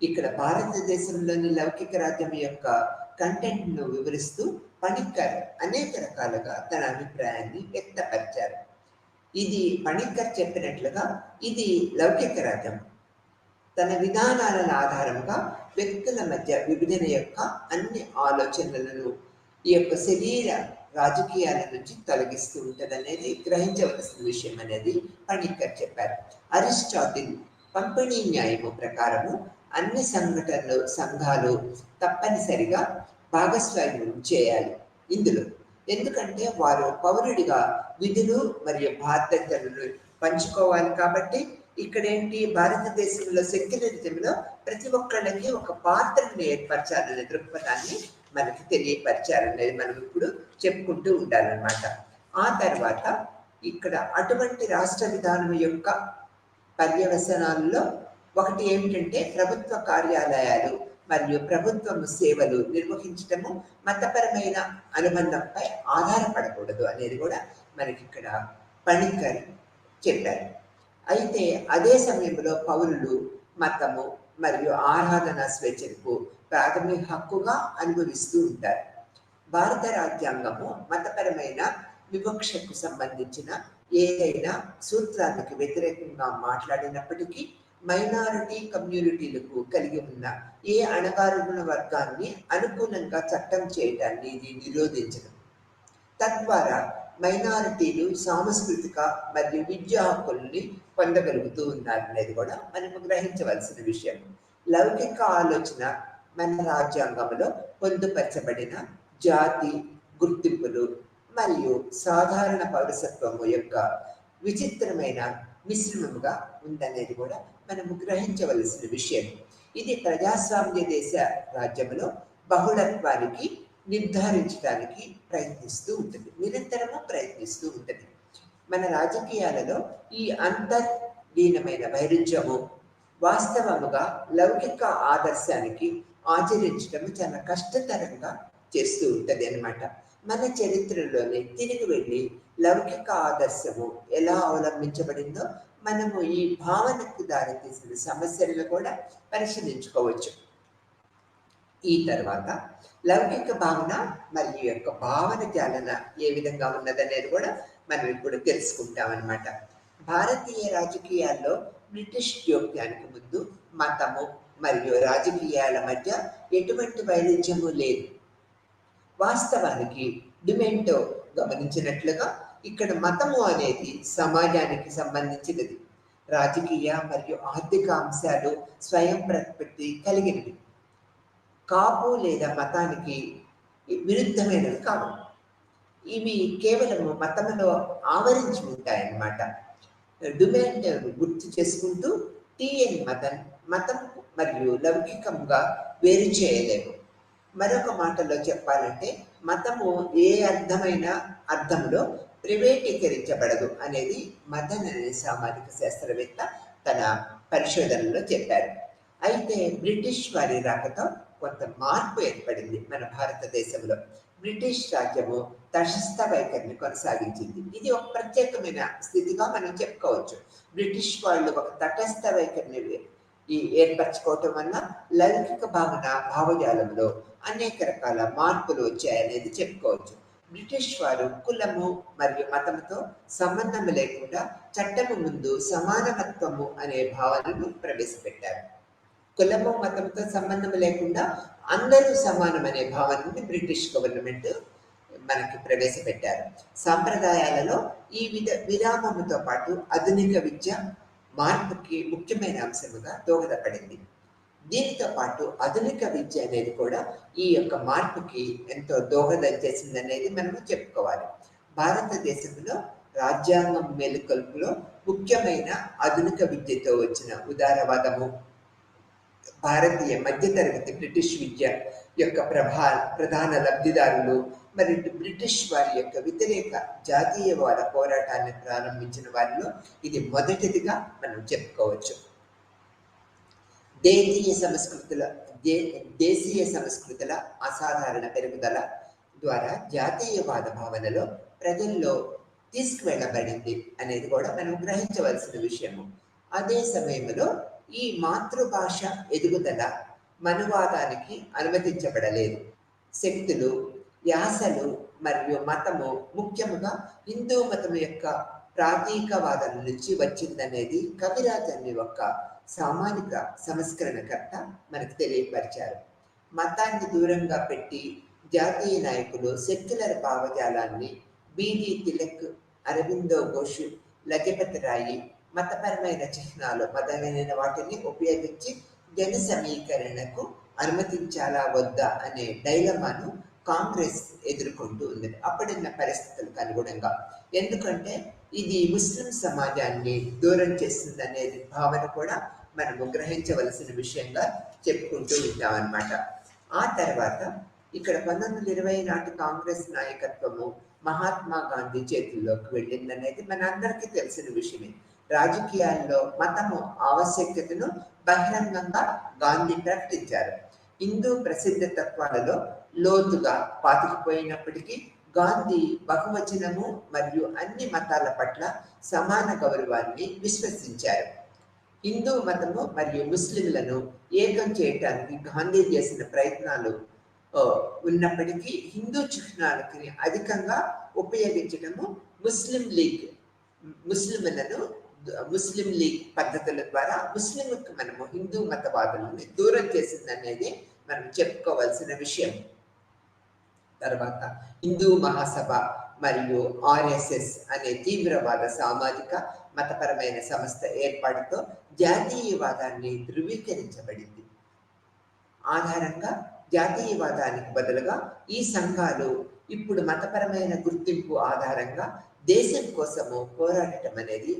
ఇక్కడ భారతదేశంలోని లౌకిక రాజ్యం యొక్క కంటెంట్ను వివరిస్తూ పణిక్కర్ అనేక రకాలుగా తన అభిప్రాయాన్ని వ్యక్తపరిచారు. ఇది పణిక్కర్ చెప్పినట్లుగా ఇది లౌకిక రాజ్యం తన విధానాలను ఆధారంగా వ్యక్తుల మధ్య విభజన యొక్క అన్ని ఆలోచనలను ఈ యొక్క శరీర రాజకీయాల నుంచి తొలగిస్తూ ఉంటుంది అనేది గ్రహించవలసిన విషయం అనేది పణిక్కర్ చెప్పారు. అరిస్టాటిల్ పంపిణీ న్యాయము ప్రకారము అన్ని సంఘాలు తప్పనిసరిగా భాగస్వామ్యం చేయాలి ఇందులో, ఎందుకంటే వారు పౌరుడిగా విధులు మరియు బాధ్యతలను పంచుకోవాలి. కాబట్టి ఇక్కడేంటి, భారతదేశంలో సెక్యులరిజంలో ప్రతి ఒక్కళ్ళకి ఒక పాత్రను ఏర్పరచాలనే దృక్పథాన్ని మనకి తెలియపరిచారనేది మనం ఇప్పుడు చెప్పుకుంటూ ఉండాలన్నమాట. ఆ తర్వాత ఇక్కడ అటువంటి రాష్ట్ర విధానం యొక్క పర్యవసనాల్లో ఒకటి ఏమిటంటే, ప్రభుత్వ కార్యాలయాలు మరియు ప్రభుత్వ సేవలు నిర్వహించటము మతపరమైన అనుబంధంపై ఆధారపడకూడదు అనేది కూడా మనకి ఇక్కడ పణిక్కర్ చెప్పారు. అయితే అదే సమయంలో పౌరులు మతము మరియు ఆరాధన స్వేచ్ఛకు ప్రాథమిక హక్కుగా అనుభవిస్తూ ఉంటారు. భారత రాజ్యాంగము మతపరమైన వివక్షకు సంబంధించిన ఏదైనా సూత్రానికి వ్యతిరేకంగా మాట్లాడినప్పటికీ మైనారిటీ కమ్యూనిటీలకు కలిగి ఉన్న ఏ అణగారిన వర్గాన్ని అనుకూలంగా చట్టం చేయడాన్ని ఇది నిరోధించడం, తద్వారా మైనారిటీలు సాంస్కృతిక మరియు విద్యా హక్కుల్ని పొందగలుగుతూ ఉన్నారు అనేది కూడా మనము గ్రహించవలసిన విషయం. లౌకిక ఆలోచన మన రాజ్యాంగంలో పొందుపరచబడిన జాతి గుర్తింపులు మరియు సాధారణ పౌరసత్వము యొక్క విచిత్రమైన మిశ్రమముగా ఉందనేది కూడా మనము గ్రహించవలసిన విషయం. ఇది ప్రజాస్వామ్య దేశ రాజ్యంలో బహుళత్వానికి నిర్ధారించడానికి ప్రయత్నిస్తూ ఉంటుంది, నిరంతరము ప్రయత్నిస్తూ ఉంటుంది. మన రాజకీయాలలో ఈ అంతర్లీనమైన వైరుధ్యము వాస్తవముగా లౌకిక ఆదర్శానికి ఆచరించడం చాలా కష్టతరంగా చేస్తూ ఉంటుంది అన్నమాట. మన చరిత్రలోనే తిరిగి వెళ్ళి లౌకిక ఆదర్శము ఎలా అవలంబించబడిందో మనము ఈ భావనకు దారితీసిన సమస్యలను కూడా పరిశీలించుకోవచ్చు. ఈ తర్వాత లౌకిక భావన మరియు యొక్క భావన చాలన ఏ విధంగా ఉన్నదనేది కూడా మనం ఇప్పుడు తెలుసుకుంటామన్నమాట. భారతీయ రాజకీయాల్లో బ్రిటిష్ జోక్యానికి ముందు మతము మరియు రాజకీయాల మధ్య ఎటువంటి వైరుధ్యము లేదు. వాస్తవానికి డిమెంటో గమనించినట్లుగా ఇక్కడ మతము అనేది సమాజానికి సంబంధించినది, రాజకీయ మరియు ఆర్థిక అంశాలు స్వయం ప్రతిపత్తి కలిగినవి, కాపు లేదా మతానికి విరుద్ధమైనవి కావు. ఇవి కేవలము మతంలో ఆవరించి ఉంటాయన్నమాట. డిమాండ్ గుర్తు చేసుకుంటూ టీఎన్ మతం మరియు లౌకికంగా వేరు చేయలేము. మరొక మాటలో చెప్పాలంటే మతము ఏ అర్థంలో ప్రైవేటీకరించబడదు అనేది మదన్ అనే సామాజిక శాస్త్రవేత్త తన పరిశోధనలో చెప్పారు. అయితే బ్రిటిష్ వారి రాకతో కొంత మార్పు ఏర్పడింది మన భారతదేశంలో. బ్రిటిష్ రాజ్యము తటస్థ వైఖరిని కొనసాగించింది. ఇది ఒక ప్రత్యేకమైన స్థితిగా మనం చెప్పుకోవచ్చు. బ్రిటిష్ వాళ్ళు ఒక తటస్థ వైఖరిని ఏర్పరచుకోవటం వల్ల లౌకిక భావజాలంలో అనేక రకాల మార్పులు వచ్చాయనేది చెప్పుకోవచ్చు. బ్రిటిష్ వారు కులము మరియు మతంతో సంబంధం లేకుండా చట్టము ముందు సమానత్వము అనే భావనను ప్రవేశపెట్టారు. కులము మతంతో సంబంధం లేకుండా అందరూ సమానం అనే భావనని బ్రిటిష్ గవర్నమెంట్ మనకి ప్రవేశపెట్టారు. సాంప్రదాయాలలో ఈ విరామముతో పాటు ఆధునిక విద్య మార్పుకి ముఖ్యమైన అంశముగా దోహదపడింది. దీనితో పాటు ఆధునిక విద్య అనేది కూడా ఈ యొక్క మార్పుకి ఎంతో దోహదం చేసిందనేది మనము చెప్పుకోవాలి. భారతదేశంలో రాజ్యాంగం మేలుకొల్పులో ముఖ్యమైన ఆధునిక విద్యతో వచ్చిన ఉదారవాదము, భారతీయ మధ్యతరగతి బ్రిటిష్ విద్య యొక్క ప్రధాన లబ్ధిదారులు మరియు బ్రిటిష్ వారి యొక్క వ్యతిరేక జాతీయవాద పోరాటాన్ని ప్రారంభించిన వారిలో ఇది మొదటిదిగా మనం చెప్పుకోవచ్చు. దేశీయ సంస్కృతుల అసాధారణ పెరుగుదల ద్వారా జాతీయవాద భావనలో ప్రజల్లో తీసుకువెళ్ళబడింది అనేది కూడా మనం గ్రహించవలసిన విషయము. అదే సమయంలో ఈ మాతృభాష ఎదుగుదల మనువాదానికి అనుమతించబడలేదు. శక్తులు, యాసలు మరియు మతము ముఖ్యముగా హిందూ మతం యొక్క ప్రాతీకవాదం నుంచి వచ్చిందనేది కవిరాజ్ అనే ఒక సామాజిక సంస్కరణకర్త మనకు తెలియపరిచారు. మతాన్ని దూరంగా పెట్టి జాతీయ నాయకులు సెక్యులర్ భావజాలాన్ని బీడీ తిలక్, అరవిందో ఘోష్, లజపతి రాయి మతపరమైన చిహ్నాలు మొదలైన వాటిని ఉపయోగించి జన సమీకరణకు అనుమతించాలా వద్దా అనే డైలమాను కాంగ్రెస్ ఎదుర్కొంటూ ఉంది అప్పుడున్న పరిస్థితులకు అనుగుణంగా. ఎందుకంటే ఇది ముస్లిం సమాజాన్ని దూరం చేస్తుంది అనేది భావన కూడా మనము గ్రహించవలసిన విషయంగా చెప్పుకుంటూ ఉంటామన్నమాట. ఆ తర్వాత ఇక్కడ 1920 నాటి కాంగ్రెస్ నాయకత్వము మహాత్మా గాంధీ చేతుల్లోకి వెళ్ళిందనేది మన అందరికీ తెలిసిన విషయమే. రాజకీయాల్లో మతము ఆవశ్యకతను బహిరంగంగా గాంధీ ప్రకటించారు. హిందూ ప్రసిద్ధ తత్వాలలో లోతుగా పాతుకుపోయినప్పటికీ గాంధీ బహువచనము మరియు అన్ని మతాల పట్ల సమాన గౌరవాన్ని విశ్వసించారు. హిందూ మతము మరియు ముస్లింలను ఏకం చేయటానికి గాంధీ చేసిన ప్రయత్నాలు ఉన్నప్పటికీ హిందూ చిహ్నాలకి అధికంగా ఉపయోగించడము ముస్లిం లీగ్ పద్ధతుల ద్వారా ముస్లింలకు మనము హిందూ మతవాదులని దూరం చేసిందనేది మనం చెప్పుకోవాల్సిన విషయం. తర్వాత హిందూ మహాసభ మరియు ఆర్ఎస్ఎస్ అనే తీవ్రవాద సామాజిక మతపరమైన సంస్థ ఏర్పాటుతో జాతీయవాదాన్ని ధృవీకరించబడింది. ఆధారంగా జాతీయవాదానికి బదులుగా ఈ సంఘాలు ఇప్పుడు మతపరమైన గుర్తింపు ఆధారంగా దేశం కోసము పోరాడటం అనేది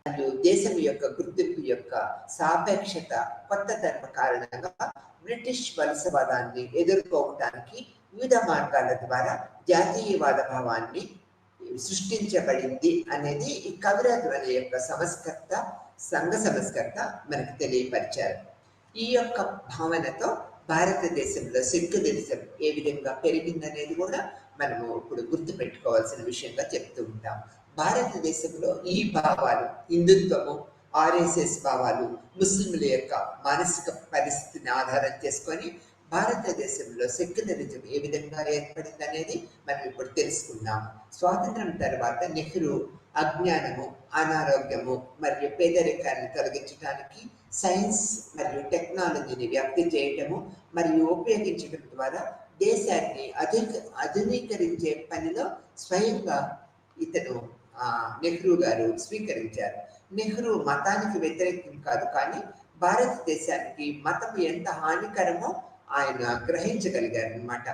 మరియు దేశం యొక్క గుర్తింపు యొక్క సాపేక్షత కొత్త ధర్మ కారణంగా బ్రిటిష్ వలసవాదాన్ని ఎదుర్కోవటానికి వివిధ మార్గాల ద్వారా జాతీయవాద భావాన్ని సృష్టించబడింది అనేది ఈ కవిరాజు అనే యొక్క సంఘ సంస్కర్త మనకు తెలియపరిచారు. ఈ యొక్క భావనతో భారతదేశంలో సెక్యులరిజం ఏ విధంగా పెరిగిందనేది కూడా మనము ఇప్పుడు గుర్తుపెట్టుకోవాల్సిన విషయంగా చెప్తూ ఉంటాం. భారతదేశంలో ఈ భావాలు, హిందుత్వము, ఆర్ఎస్ఎస్ భావాలు ముస్లింల యొక్క మానసిక పరిస్థితిని ఆధారం చేసుకొని భారతదేశంలో సెక్యులరిజం ఏ విధంగా ఏర్పడింది అనేది మనం ఇప్పుడు తెలుసుకున్నాం. స్వాతంత్రం తర్వాత నెహ్రూ అజ్ఞానము, అనారోగ్యము మరియు పేదరికాన్ని తొలగించడానికి సైన్స్ మరియు టెక్నాలజీని వ్యాప్తి చేయటము మరియు ఉపయోగించడం ద్వారా దేశాన్ని ఆధునీకరించే పనిలో స్వయంగా ఇతను నెహ్రూ గారు స్వీకరించారు. నెహ్రూ మతానికి వ్యతిరేకం కాదు, కానీ భారతదేశానికి మతం ఎంత హానికరమో ఆయన గ్రహించగలిగారు అన్నమాట.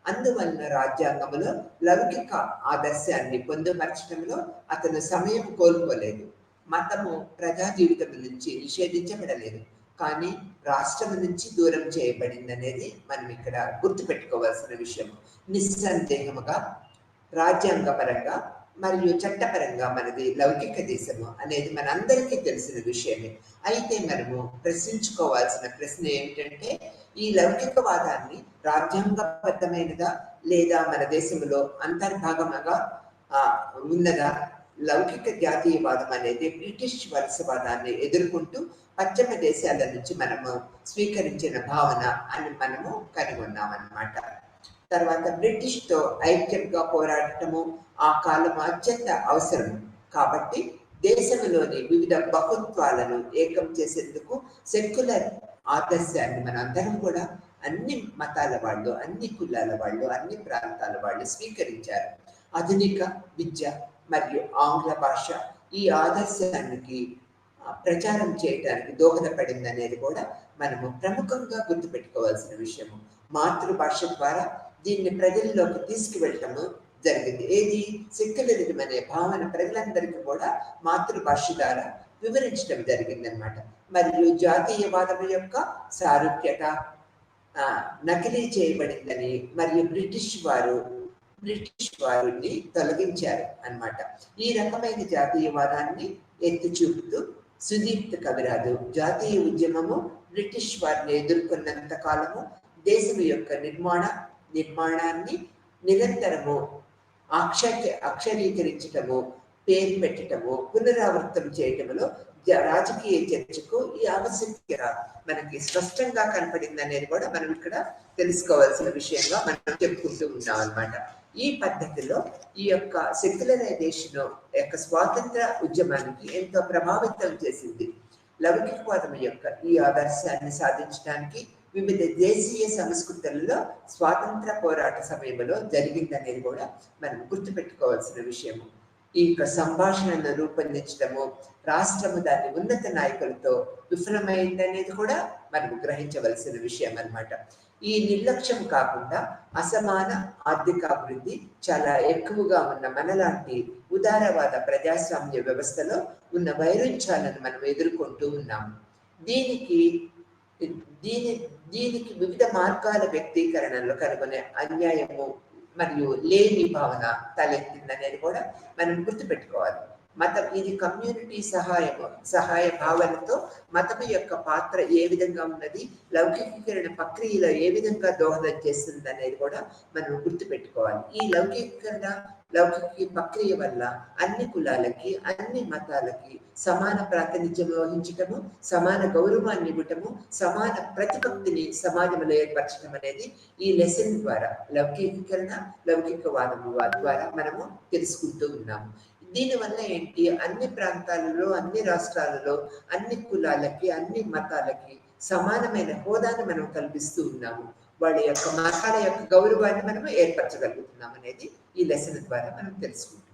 అందువలన రాజ్యాంగంలో లౌకిక ఆదర్శాన్ని పొందుపరచడంలో అతను సమయం కోల్పోలేదు. మతము ప్రజా జీవితం నుంచి నిషేధించబడలేదు, కానీ రాష్ట్రం నుంచి దూరం చేయబడింది అనేది మనం ఇక్కడ గుర్తుపెట్టుకోవాల్సిన విషయం. నిస్సందేహముగా రాజ్యాంగపరంగా మరియు చట్టపరంగా మనది లౌకిక దేశము అనేది మనందరికీ తెలిసిన విషయమే. అయితే మనము ప్రశ్నించుకోవాల్సిన ప్రశ్న ఏమిటంటే, ఈ లౌకికవాదాన్ని రాజ్యాంగబద్ధమైనదా లేదా మన దేశంలో అంతర్భాగముగా ఉన్నదా? లౌకిక జాతీయవాదం అనేది బ్రిటిష్ వలసవాదాన్ని ఎదుర్కొంటూ పశ్చిమ దేశాల నుంచి మనము స్వీకరించిన భావన అని మనము కనుగొన్నామన్నమాట. తర్వాత బ్రిటిష్ తో ఐక్యంగా పోరాడటము ఆ కాలం అత్యంత అవసరం కాబట్టి దేశంలోని వివిధ బహుత్వాలను ఏకం చేసేందుకు సెక్యులర్ ఆదర్శాన్ని మనందరం కూడా అన్ని మతాల వాళ్ళు, అన్ని కులాల వాళ్ళు, అన్ని ప్రాంతాల వాళ్ళు స్వీకరించారు. ఆధునిక విద్య మరియు ఆంగ్ల భాష ఈ ఆదర్శానికి ప్రచారం చేయడానికి దోహదపడింది అనేది కూడా మనము ప్రముఖంగా గుర్తుపెట్టుకోవాల్సిన విషయము. మాతృభాష ద్వారా దీన్ని ప్రజల్లోకి తీసుకువెళ్ళటము జరిగింది. ఏది? సెక్యులరిజం అనే భావన ప్రజలందరికీ కూడా మాతృభాష ద్వారా వివరించడం జరిగింది అన్నమాట. మరియు జాతీయవాదం యొక్క సారూప్యత నకిలీ చేయబడిందని మరియు బ్రిటిష్ వారిని తొలగించారు అన్నమాట. ఈ రకమైన జాతీయవాదాన్ని ఎత్తి చూపుతూ సుదీప్త కవిరాజు జాతీయ ఉద్యమము బ్రిటిష్ వారిని ఎదుర్కొన్నంత కాలము దేశం యొక్క నిర్మాణాన్ని నిరంతరము అక్షరీకరించటము, పేరు పెట్టటము, పునరావృతం చేయటంలో రాజకీయ చర్చకు ఈ ఆవశ్యకత మనకి స్పష్టంగా కనపడింది అనేది కూడా మనం ఇక్కడ తెలుసుకోవాల్సిన విషయంగా మనం చెప్పుకుంటూ ఉన్నాం అన్నమాట. ఈ పద్ధతిలో ఈ యొక్క సెక్యులరైజేషన్ యొక్క స్వాతంత్ర ఉద్యమానికి ఎంతో ప్రభావితం చేసింది. లౌకికవాదం యొక్క ఈ ఆదర్శాన్ని సాధించడానికి వివిధ దేశీయ సంస్కృతులలో స్వాతంత్ర పోరాట సమయంలో జరిగిందనేది కూడా మనం గుర్తుపెట్టుకోవాల్సిన విషయము. ఈ యొక్క సంభాషణను రూపొందించడము, రాష్ట్రము దాని ఉన్నత నాయకులతో విఫలమైందనేది కూడా మనం గ్రహించవలసిన విషయం అన్నమాట. ఈ నిర్లక్ష్యం కాకుండా అసమాన ఆర్థికాభివృద్ధి చాలా ఎక్కువగా ఉన్న మనలాంటి ఉదారవాద ప్రజాస్వామ్య వ్యవస్థలో ఉన్న వైరుధ్యాలను మనం ఎదుర్కొంటూ ఉన్నాము. దీనికి వివిధ మార్గాల వ్యక్తీకరణలో కనుగొనే అన్యాయము మరియు లేని భావన తలెత్తిందనేది కూడా మనం గుర్తుపెట్టుకోవాలి. మతం ఇది కమ్యూనిటీ సహాయ భావనతో మతం యొక్క పాత్ర ఏ విధంగా ఉన్నది, లౌకికీకరణ ప్రక్రియలో ఏ విధంగా దోహదం చేస్తుంది అనేది కూడా మనం గుర్తుపెట్టుకోవాలి. ఈ లౌకిక ప్రక్రియ వల్ల అన్ని కులాలకి, అన్ని మతాలకి సమాన ప్రాతినిధ్యం వహించటము, సమాన గౌరవాన్ని ఇవ్వటము, సమాన ప్రతిపత్తిని సమాజంలో ఏర్పరచడం అనేది ఈ లెసన్ ద్వారా లౌకికవాదము ద్వారా మనము తెలుసుకుంటూ ఉన్నాము. దీనివల్ల ఏంటి, అన్ని ప్రాంతాలలో, అన్ని రాష్ట్రాలలో, అన్ని కులాలకి, అన్ని మతాలకి సమానమైన హోదాను మనం కల్పిస్తూ ఉన్నాము. వాళ్ళ యొక్క మతాల యొక్క గౌరవాన్ని మనము ఏర్పరచగలుగుతున్నాం అనేది ఈ లెసన్ ద్వారా మనం తెలుసుకుంటాం.